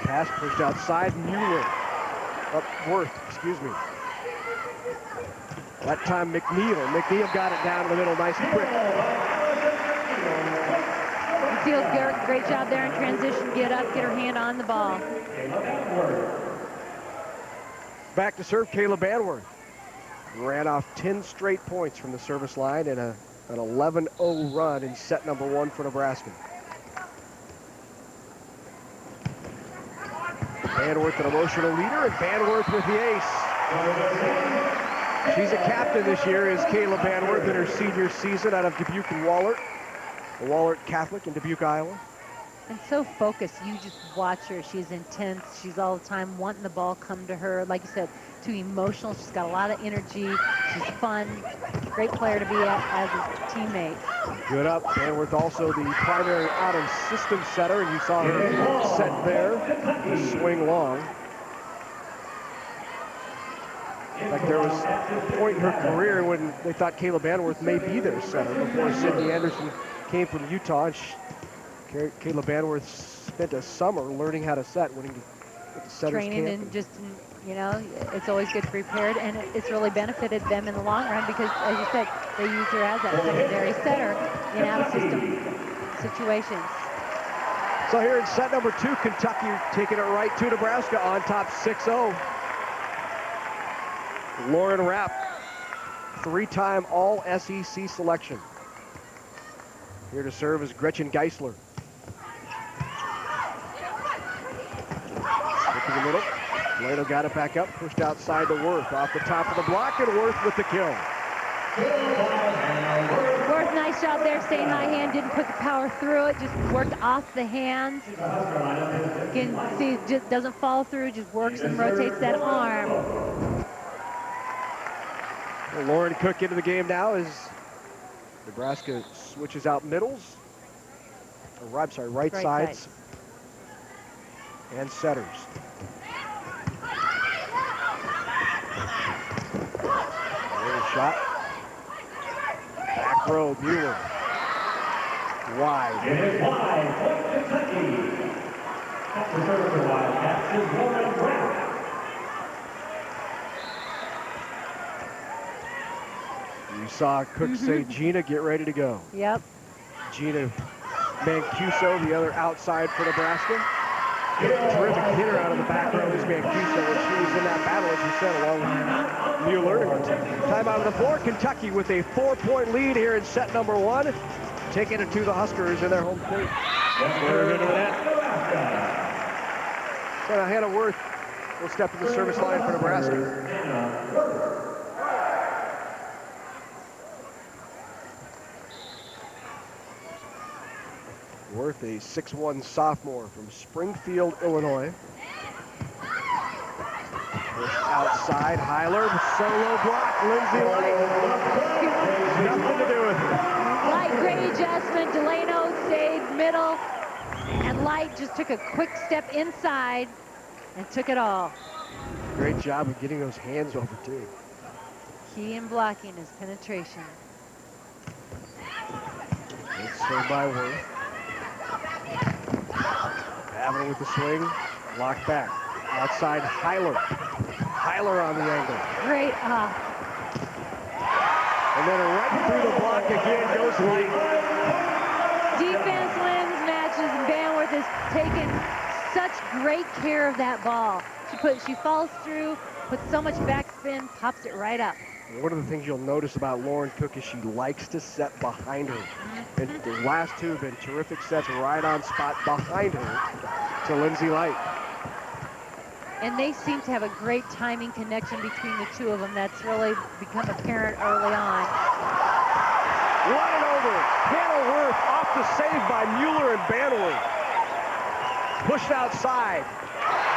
Pass pushed outside, Mueller. Worth, excuse me. That time McNeil. McNeil got it down in the middle, nice and quick. McNeil, great job there in transition. Get up, get her hand on the ball. Back to serve, Kayla Banworth. Ran off 10 straight points from the service line and an 11-0 run in set number 1 for Nebraska. Banworth, an emotional leader, and Banworth with the ace. She's a captain this year, is Kayla Banworth in her senior season out of Dubuque and Wahlert. The Wahlert Catholic in Dubuque, Iowa. And so focused. You just watch her. She's intense. She's all the time wanting the ball come to her. Like you said, too emotional. She's got a lot of energy. She's fun. Great player to be as a teammate. Good up. Banworth also the primary out and system setter, and you saw her set there. Swing long. In fact, there was a point in her career when they thought Kayla Banworth may be their setter before Sydney Anderson came from Utah. And Kayla Banworth spent a summer learning how to set, winning the setters training camp. and just You know, it's always good to be prepared, and it's really benefited them in the long run because, as you said, they use her as that secondary setter in out-of-system situations. So here in set number 2, Kentucky taking it right to Nebraska on top 6-0. Lauren Rapp, 3-time All-SEC selection. Here to serve is Gretchen Geisler. Look in the middle. Delano got it back up, pushed outside to Worth. Off the top of the block, and Worth with the kill. Worth, nice job there, staying high hand, didn't put the power through it, just worked off the hands. You can see it just doesn't fall through, just works and rotates that arm. Well, Lauren Cook into the game now as Nebraska switches out middles. Or, I'm sorry, right sides. And setters. Shot. Back row, Mueller. Wide. It is wide, point Kentucky. At the serve for Wildcats is Lauren Rapp. You saw Cook say, Gina, get ready to go. Yep. Gina Mancuso, the other outside for Nebraska. Terrific hitter out of the back row is Mancuso, and she was in that battle, as you said, along with Mueller. Time out of the floor. Kentucky with a 4-point lead here in set number 1, taking it to the Huskers in their home state. So now Hannah Worth will step to the service line for Nebraska. Worth, a 6'1" sophomore from Springfield, Illinois. Pushed outside, Heiler, solo block, Lindsay Light. Nothing to do with it. Light, great adjustment. Delano stayed middle, and Light just took a quick step inside and took it all. Great job of getting those hands over, too. Key in blocking is penetration. Good swing by Worth. Avenue with the swing, locked back. Outside, Heiler. Heiler on the angle. Great And then right through the block again goes Light. defense wins matches, and Banworth has taken such great care of that ball. She falls through, puts so much backspin, pops it right up. One of the things you'll notice about Lauren Cook is she likes to set behind her. And the last two have been terrific sets right on spot behind her to Lindsay Light. And they seem to have a great timing connection between the two of them. That's really become apparent early on. Right over. Hannah Worth off the save by Mueller and Banworth. Pushed outside.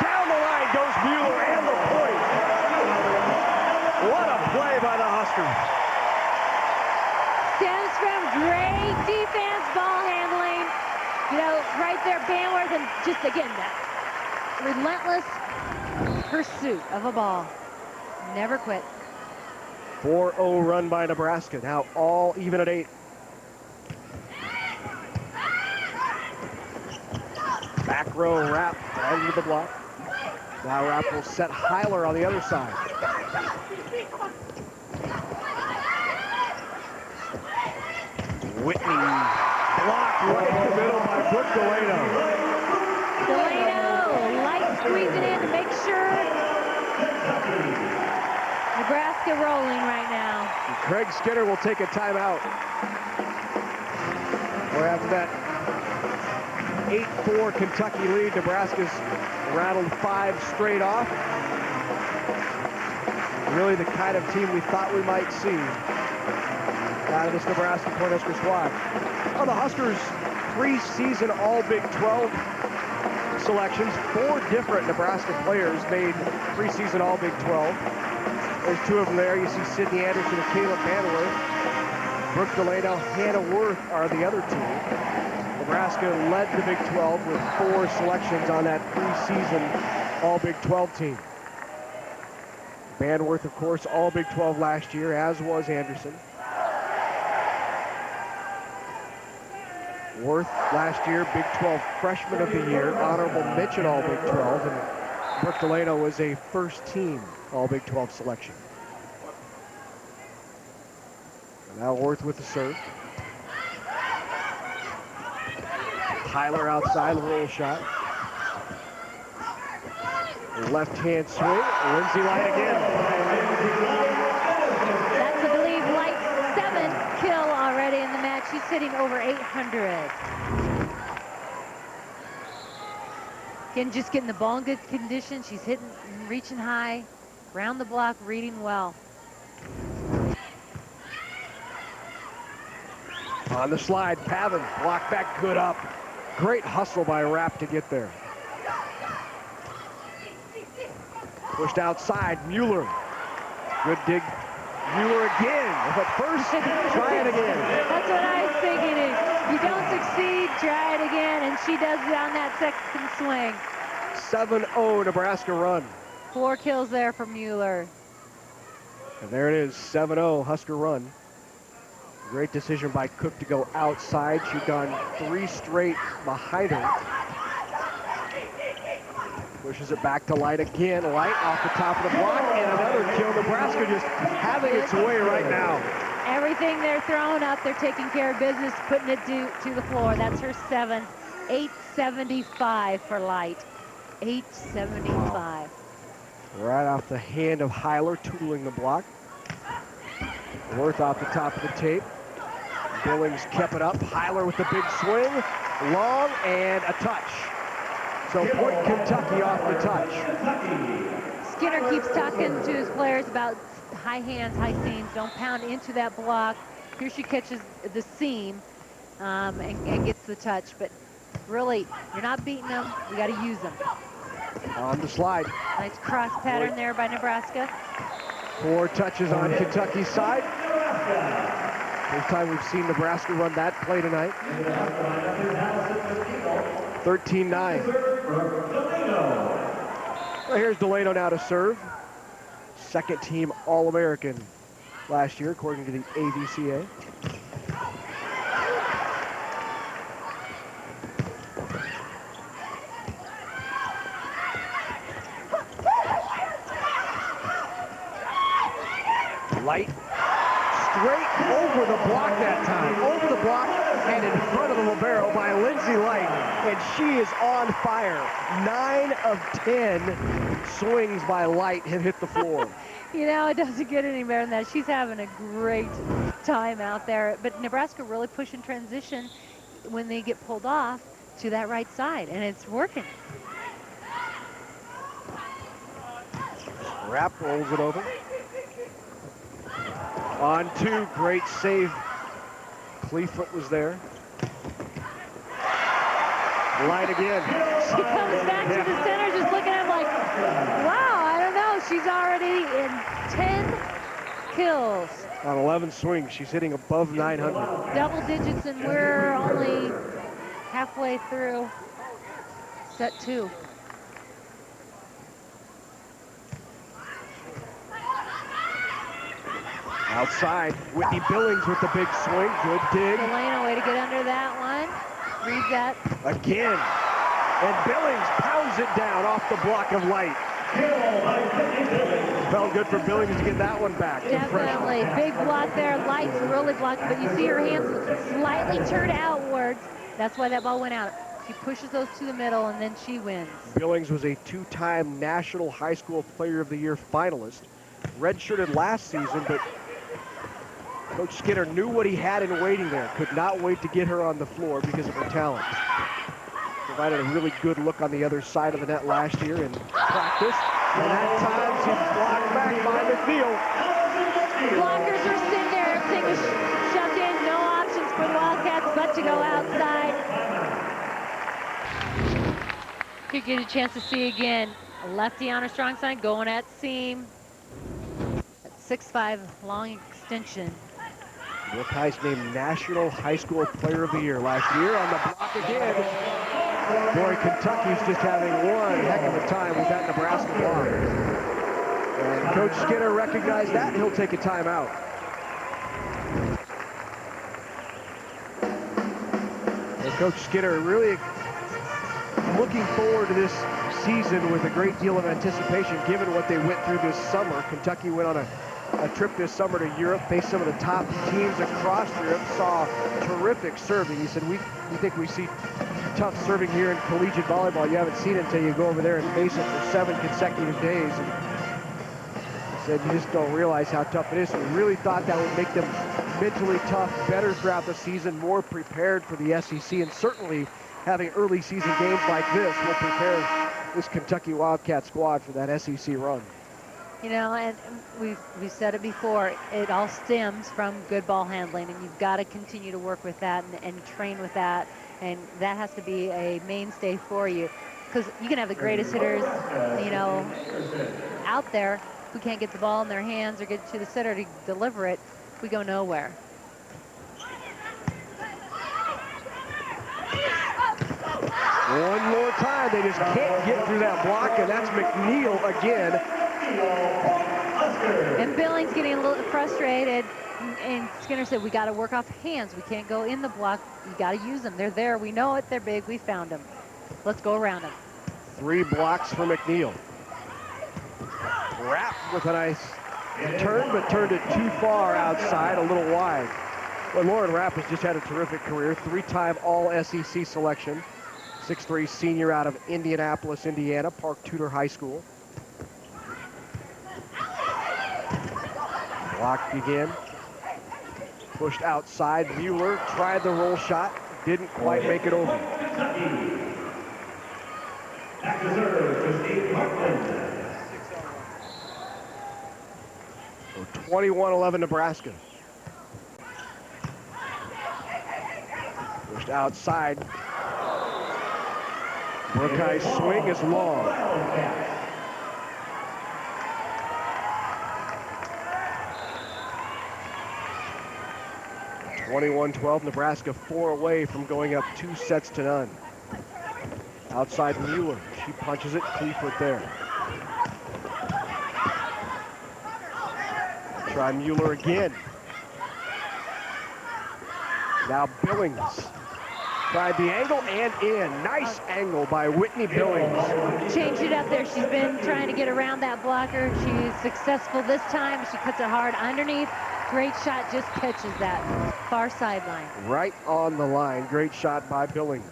Down the line goes Mueller and the point. What a play by the Huskers. Stems from great defense, ball handling. You know, right there, Banworth, and just again, that relentless pursuit of a ball. Never quit. 4-0 run by Nebraska. Now all even at 8. Back row Rapp right into the block. Now Rapp will set Heiler on the other side. Whitney blocked right in the middle by Brooke Delano. Delano, Light squeezing in to make sure. Nebraska rolling right now. And Craig Skinner will take a timeout. We're after that 8-4 Kentucky lead. Nebraska's rattled 5 straight off. Really the kind of team we thought we might see out of this Nebraska Cornhusker squad. Well, the Huskers preseason all Big 12 selections. 4 different Nebraska players made preseason all Big 12. There's 2 of them there. You see Sydney Anderson and Caleb Banworth. Brooke Delano, Hannah Worth are the other 2. Nebraska led the Big 12 with 4 selections on that preseason all Big 12 team. Banworth, of course, all Big 12 last year, as was Anderson. Worth last year, Big 12 Freshman of the Year, honorable mention all Big 12, and Brooke Delano was a first-team All-Big 12 selection. And now Worth with the serve. Tyler outside, roll shot. Left-hand swing, Lindsay Light again. That's, I believe, Light's 7th kill already in the match. She's hitting over 800. Again, just getting the ball in good condition. She's hitting, reaching high, round the block, reading well. On the slide, Pavin, block back, good up. Great hustle by Rapp to get there. Pushed outside, Mueller. Good dig. Mueller again, but first, try it again. That's what I was thinking. You don't succeed, try it again, and she does it on that second swing. 7-0 Nebraska run. 4 kills there for Mueller. And there it is, 7-0 Husker run. Great decision by Cook to go outside. She'd gone 3 straight behind her. Pushes it back to Light again. Light off the top of the block, and another kill. Nebraska just having its way right now. Everything they're throwing up, they're taking care of business, putting it to the floor. That's her 7th. 875 for Light. 875. Wow. Right off the hand of Heiler, tooling the block. Worth off the top of the tape. Billings kept it up. Heiler with the big swing. Long and a touch. So point Kentucky off the touch. Skinner keeps talking to his players about high hands, high seams. Don't pound into that block. Here she catches the seam and gets the touch. But really, you're not beating them. We got to use them. On the slide. Nice cross pattern there by Nebraska. 4 touches on Kentucky's side. First time we've seen Nebraska run that play tonight. 13-9. Well, here's Delano now to serve. Second team All-American last year, according to the AVCA. Light straight over the block that time. Over the block and in front of the libero by Lindsay Light. And she is on fire. 9 of 10 swings by Light have hit the floor. You know, it doesn't get any better than that. She's having a great time out there. But Nebraska really pushing transition when they get pulled off to that right side. And it's working. Rapp rolls it over. On 2, great save. Cleeffoot was there. Light again. She comes back to the center just looking at him like, wow, I don't know. She's already in 10 kills. On 11 swings, she's hitting above 900. Double digits, and we're only halfway through set 2. Outside, Whitney Billings with the big swing. Good dig. Delano, way to get under that one. Read that. Again. And Billings pounds it down off the block of Light. Felt good for Billings to get that one back. Definitely. Big block there. Light's really blocked, but you see her hands slightly turned outwards. That's why that ball went out. She pushes those to the middle, and then she wins. Billings was a 2-time National High School Player of the Year finalist. Redshirted last season, but Coach Skinner knew what he had in waiting there. Could not wait to get her on the floor because of her talent. Provided a really good look on the other side of the net last year in practice. And that time she's blocked back by McNeil. Blockers are sitting there. Everything was shoved in. No options for the Wildcats but to go outside. Could get a chance to see again. A lefty on her strong side going at seam. At 6'5", long extension. Brooke Heist named National High School Player of the Year last year on the block again. Boy, Kentucky's just having one heck of a time with that Nebraska block. And Coach Skinner recognized that, and he'll take a timeout. And Coach Skinner really looking forward to this season with a great deal of anticipation given what they went through this summer. Kentucky went on a trip this summer to Europe, faced some of the top teams across Europe, saw terrific serving. He said, we think we see tough serving here in collegiate volleyball. You haven't seen it until you go over there and face it for 7 consecutive days. And he said, you just don't realize how tough it is. So we really thought that would make them mentally tough, better throughout the season, more prepared for the SEC, and certainly having early season games like this will prepare this Kentucky Wildcat squad for that SEC run. You know, and we've said it before, it all stems from good ball handling, and you've got to continue to work with that and train with that, and that has to be a mainstay for you, because you can have the greatest hitters, you know, out there who can't get the ball in their hands or get to the setter to deliver it. We go nowhere. One more time, they just can't get through that block, and that's McNeil again. And Billings getting a little frustrated, and Skinner said, we got to work off hands. We can't go in the block. You got to use them. They're there. We know it. They're big. We found them. Let's go around them. 3 blocks for McNeil. Rapp with a nice turn, but turned it too far outside, a little wide. Well, Lauren Rapp has just had a terrific career, 3-time All-SEC selection, 6'3" senior out of Indianapolis, Indiana, Park Tudor High School. Blocked again. Pushed outside. Mueller tried the roll shot, didn't quite make it over. Back to serve is Dave Markland. 21-11 Nebraska. Pushed outside. Buckeye swing is long. 21-12, Nebraska 4 away from going up 2-0. Outside Mueller, she punches it, Clevefoot there. Try Mueller again. Now Billings. Tried the angle and in. Nice angle by Whitney Billings. Changed it up there. She's been trying to get around that blocker. She's successful this time. She puts it hard underneath. Great shot, just catches that far sideline. Right on the line. Great shot by Billings.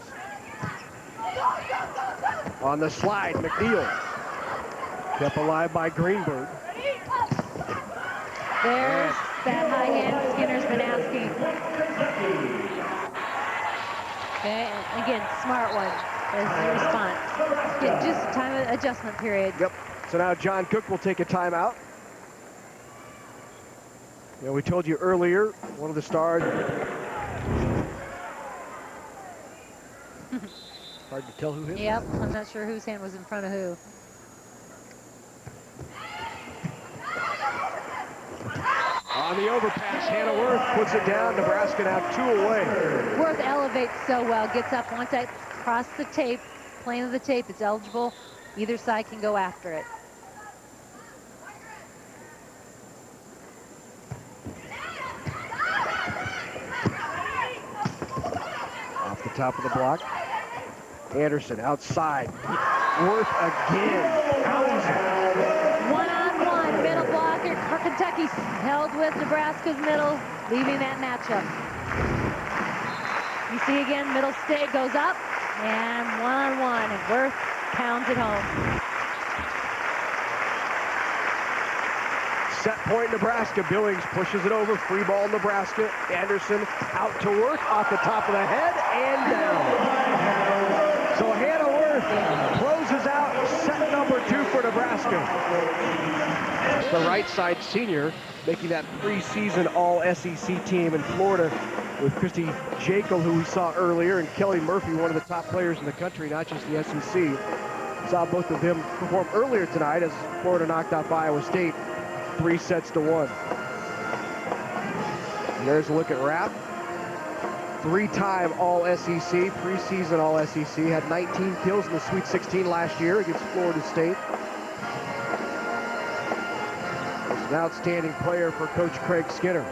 On the slide, McNeil. Kept alive by Greenberg. There's that high hand Skinner's been asking. Okay, and again, smart one as the response. Get just time of adjustment period. Yep. So now John Cook will take a timeout. You know, we told you earlier, one of the stars. Hard to tell who hit. Yep, I'm not sure whose hand was in front of who. On the overpass, Hannah Worth puts it down. Nebraska now 2 away. Worth elevates so well, gets up once that across the tape, plane of the tape, it's eligible. Either side can go after it. Off the top of the block. Anderson outside. Worth again. One-on-one, middle blocker for Kentucky, held with Nebraska's middle, leaving that matchup. You see again, middle stay goes up, and one-on-one, and Worth pounds it home. Set point Nebraska. Billings pushes it over. Free ball Nebraska. Anderson out to Worth off the top of the head and down. So Hannah Worth closes out set number 2 for Nebraska. The right side senior making that preseason All-SEC team in Florida with Christy Jekyll, who we saw earlier, and Kelly Murphy, one of the top players in the country, not just the SEC. Saw both of them perform earlier tonight as Florida knocked off Iowa State 3-1. And there's a look at Rapp. 3-time All-SEC, preseason All-SEC, had 19 kills in the Sweet 16 last year against Florida State. Was an outstanding player for Coach Craig Skinner.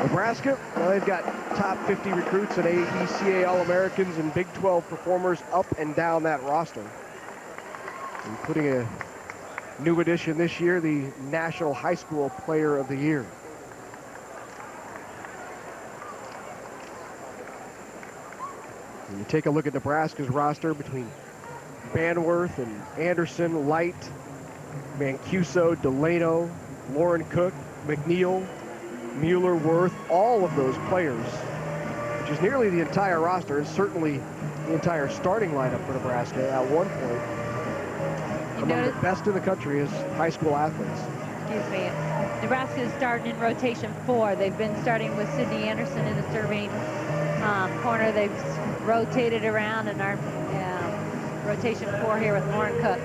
Nebraska, well, they've got top 50 recruits and AVCA All-Americans and Big 12 performers up and down that roster, including a new addition this year, the National High School Player of the Year. When you take a look at Nebraska's roster between Banworth and Anderson, Light, Mancuso, Delano, Lauren Cook, McNeil, Mueller, Worth, all of those players, which is nearly the entire roster, and certainly the entire starting lineup for Nebraska at one point. Among the best in the country as high school athletes. Excuse me. Nebraska is starting in rotation 4. They've been starting with Sydney Anderson in the serving corner. They've rotated around and are rotation 4 here with Lauren Cook.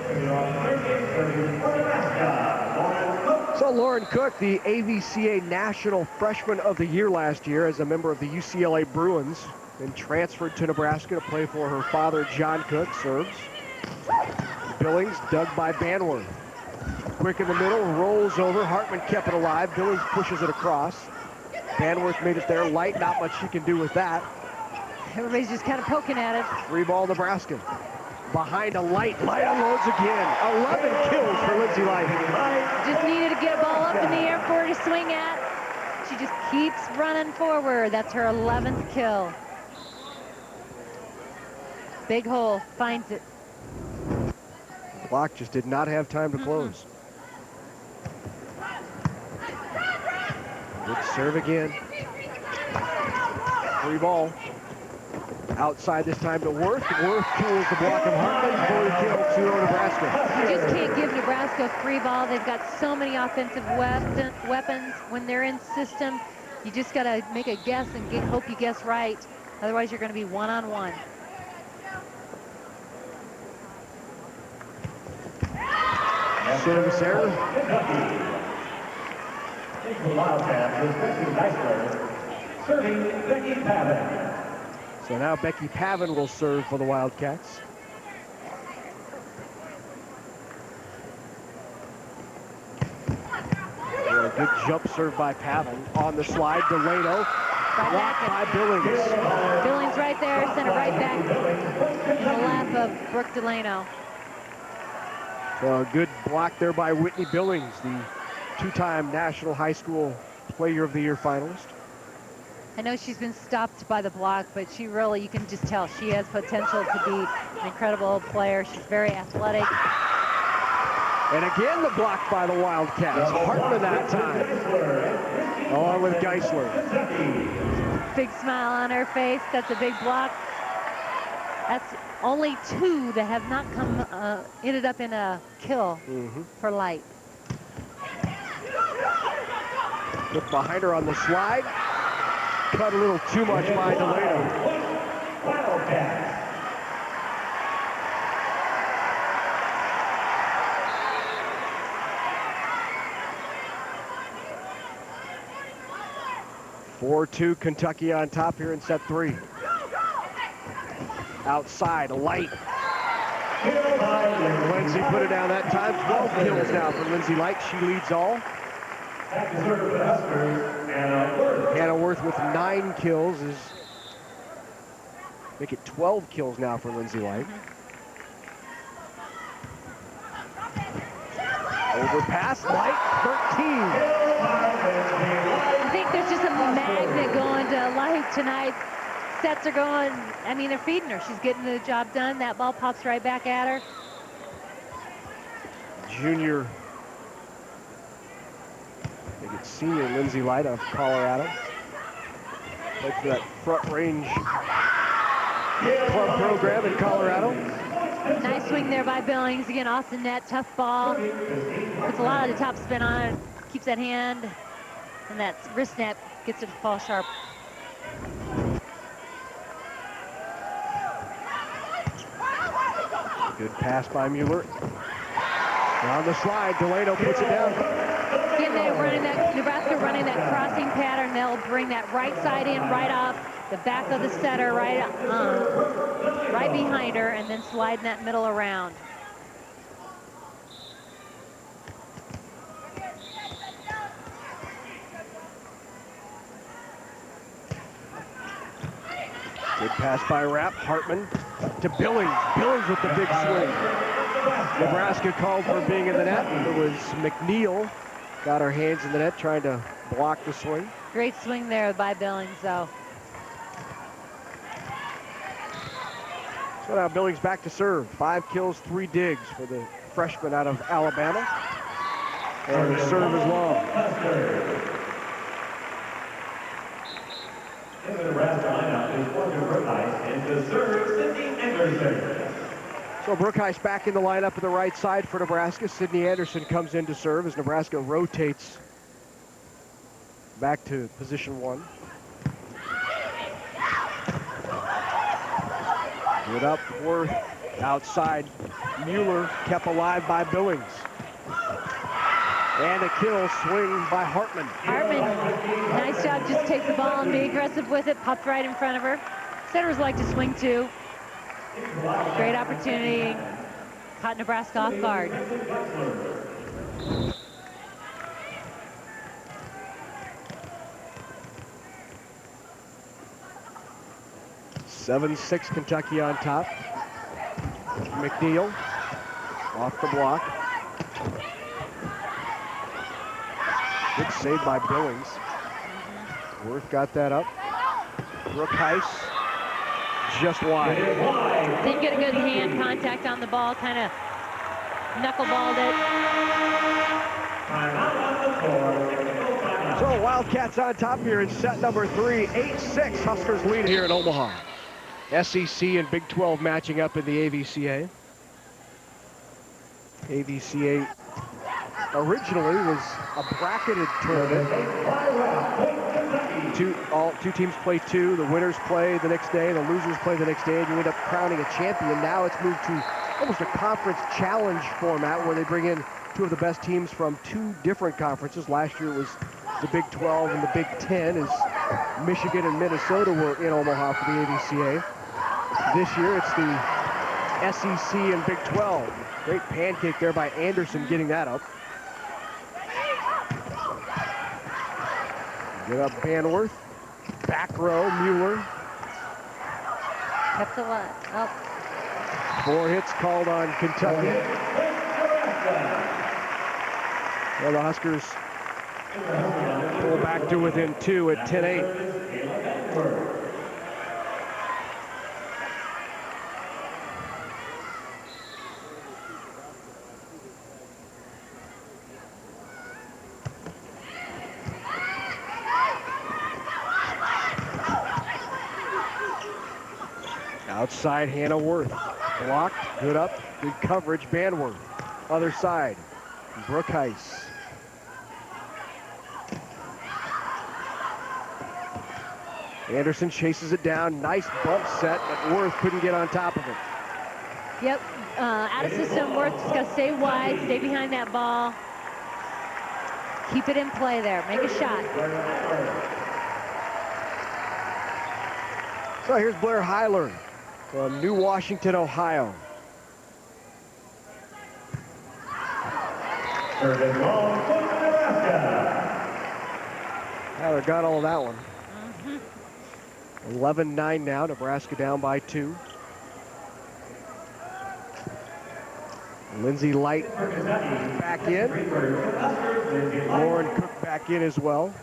So Lauren Cook, the AVCA National Freshman of the Year last year as a member of the UCLA Bruins, and transferred to Nebraska to play for her father, John Cook, serves. Billings dug by Banworth. Quick in the middle, rolls over. Hartman kept it alive. Billings pushes it across. Banworth made it there. Light, not much she can do with that. Everybody's just kind of poking at it. 3-ball Nebraska. Behind a Light. Light unloads again. 11 kills for Lindsay Light. Just needed to get a ball up in the air for her to swing at. She just keeps running forward. That's her 11th kill. Big hole, finds it. Block just did not have time to close. Good serve again. 3-ball. Outside this time to Worth. Worth tools the block of Hartman for the kill, 2-0 Nebraska. You just can't give Nebraska a free ball. They've got so many offensive weapons. When they're in system, you just got to make a guess and hope you guess right. Otherwise, you're going to be one-on-one. Service error. Serving Becky Pavin. So now Becky Pavin will serve for the Wildcats. A good jump serve by Pavin. On the slide, Delano. Blocked by Billings. Billings right there, sent it right back in the lap of Brooke Delano. A good block there by Whitney Billings, the two-time National High School Player of the Year finalist. I know she's been stopped by the block, but she really, you can just tell she has potential to be an incredible player. She's very athletic. And again, the block by the Wildcats. Hartman that time, along with Geisler. Big smile on her face. That's a big block. That's only 2 that have not ended up in a kill for Light. Look behind her on the slide. Cut a little too much by Delano. Wildcats. 4-2 Kentucky on top here in set 3. Outside, Light. Lindsay put it down that time. 12 kills now for Lindsay Light. She leads all. Hannah Worth with 9 kills is make it 12 kills now for Lindsay Light. Overpass, Light, 13. I think there's just a magnet going to Light tonight. Sets are going, I mean, they're feeding her. She's getting the job done. That ball pops right back at her. Junior, I think it's senior Lindsay Light of Colorado. Played for that Front Range club program in Colorado. Nice swing there by Billings. Again, off the net, tough ball. Puts a lot of the top spin on it. Keeps that hand, and that wrist snap gets it to fall sharp. Good pass by Mueller. On the slide, Delano puts it down. Again, they're running that, Nebraska running that crossing pattern. They'll bring that right side in, right off the back of the setter, right behind her, and then sliding that middle around. Good pass by Rapp. Hartman to Billings. Billings with the big swing. Nebraska called for being in the net. It was McNeil. Got her hands in the net trying to block the swing. Great swing there by Billings, though. So now Billings back to serve. 5 kills, 3 digs for the freshman out of Alabama. And the serve is long. In the Nebraska lineup is Morgan Brookheist, and to serve, Sydney Anderson. So Brookheist back in the lineup at the right side for Nebraska. Sydney Anderson comes in to serve as Nebraska rotates back to position 1. Good up, Worth outside. Mueller kept alive by Billings. And a kill swing by Hartman. Hartman, nice job. Just take the ball and be aggressive with it. Popped right in front of her. Centers like to swing too. Great opportunity. Caught Nebraska off guard. (7-6) Kentucky on top. McNeil off the block. Good save by Billings. Worth got that up. Brookheist just wide. Didn't get a good hand contact on the ball, kind of knuckleballed it. So Wildcats on top here in set number 3. 8-6 Huskers lead here in Omaha. SEC and Big 12 matching up in the AVCA. AVCA originally was a bracketed tournament. Two teams play 2. The winners play the next day. The losers play the next day, and you end up crowning a champion. Now it's moved to almost a conference challenge format where they bring in 2 of the best teams from 2 different conferences. Last year it was the Big 12 and the Big 10, as Michigan and Minnesota were in Omaha for the AVCA. This year it's the SEC and Big 12. Great pancake there by Anderson getting that up. Get up Banworth. Back row, Mueller. Kept a lot. Oh. 4 hits called on Kentucky. Well, the Huskers pull back to within 2 at 10-8. Outside, Hannah Worth. Blocked, good up, good coverage, Banworth. Other side, Brookheist. Anderson chases it down. Nice bump set, but Worth couldn't get on top of it. Yep, out of system. Worth just got to stay wide, stay behind that ball. Keep it in play there. Make a shot. So here's Blair Heiler from New Washington, Ohio. Heiler got all of that one. 11-9 now. Nebraska down by 2. Lindsay Light back in. Lauren Cook back in as well.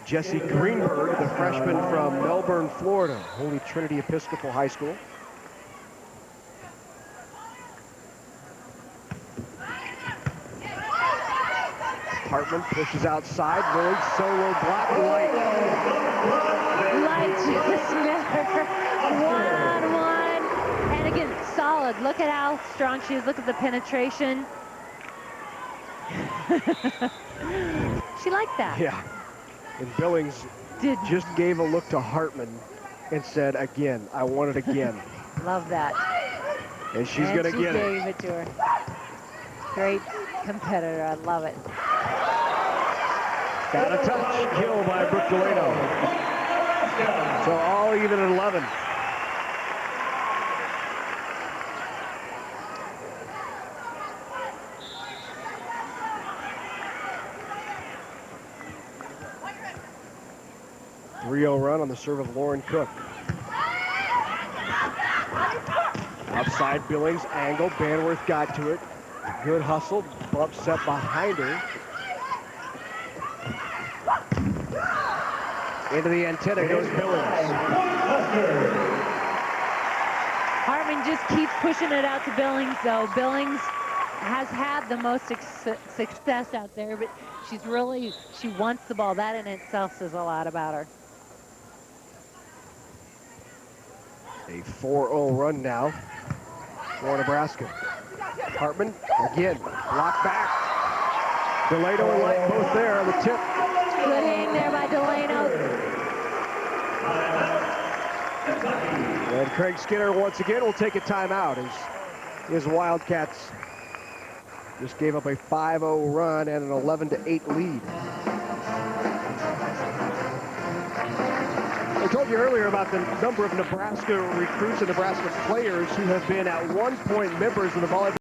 Jesse Greenberg, the freshman from Melbourne, Florida, Holy Trinity Episcopal High School. Hartman pushes outside, really solo block. Light just never. 1-1. And again, solid. Look at how strong she is. Look at the penetration. She liked that. Yeah. And Billings just gave a look to Hartman and said, again, I want it again. Love that. And she's going to get it. She gave it to her. Great competitor. I love it. Got a touch. Kill by Brooke Delano. So all even at 11. Run on the serve of Lauren Cook. Outside Billings angle, Banworth got to it. Good hustle, bump set behind her. Into the antenna goes Billings. Hartman just keeps pushing it out to Billings, though. Billings has had the most success out there, but she wants the ball. That in itself says a lot about her. A 4-0 run now for Nebraska. Hartman again, blocked back. Delano and Light both there on the tip. Good aim there by Delano. And Craig Skinner once again will take a timeout as his Wildcats just gave up a 5-0 run and an 11-8 lead. I told you earlier about the number of Nebraska recruits and Nebraska players who have been at one point members of the volleyball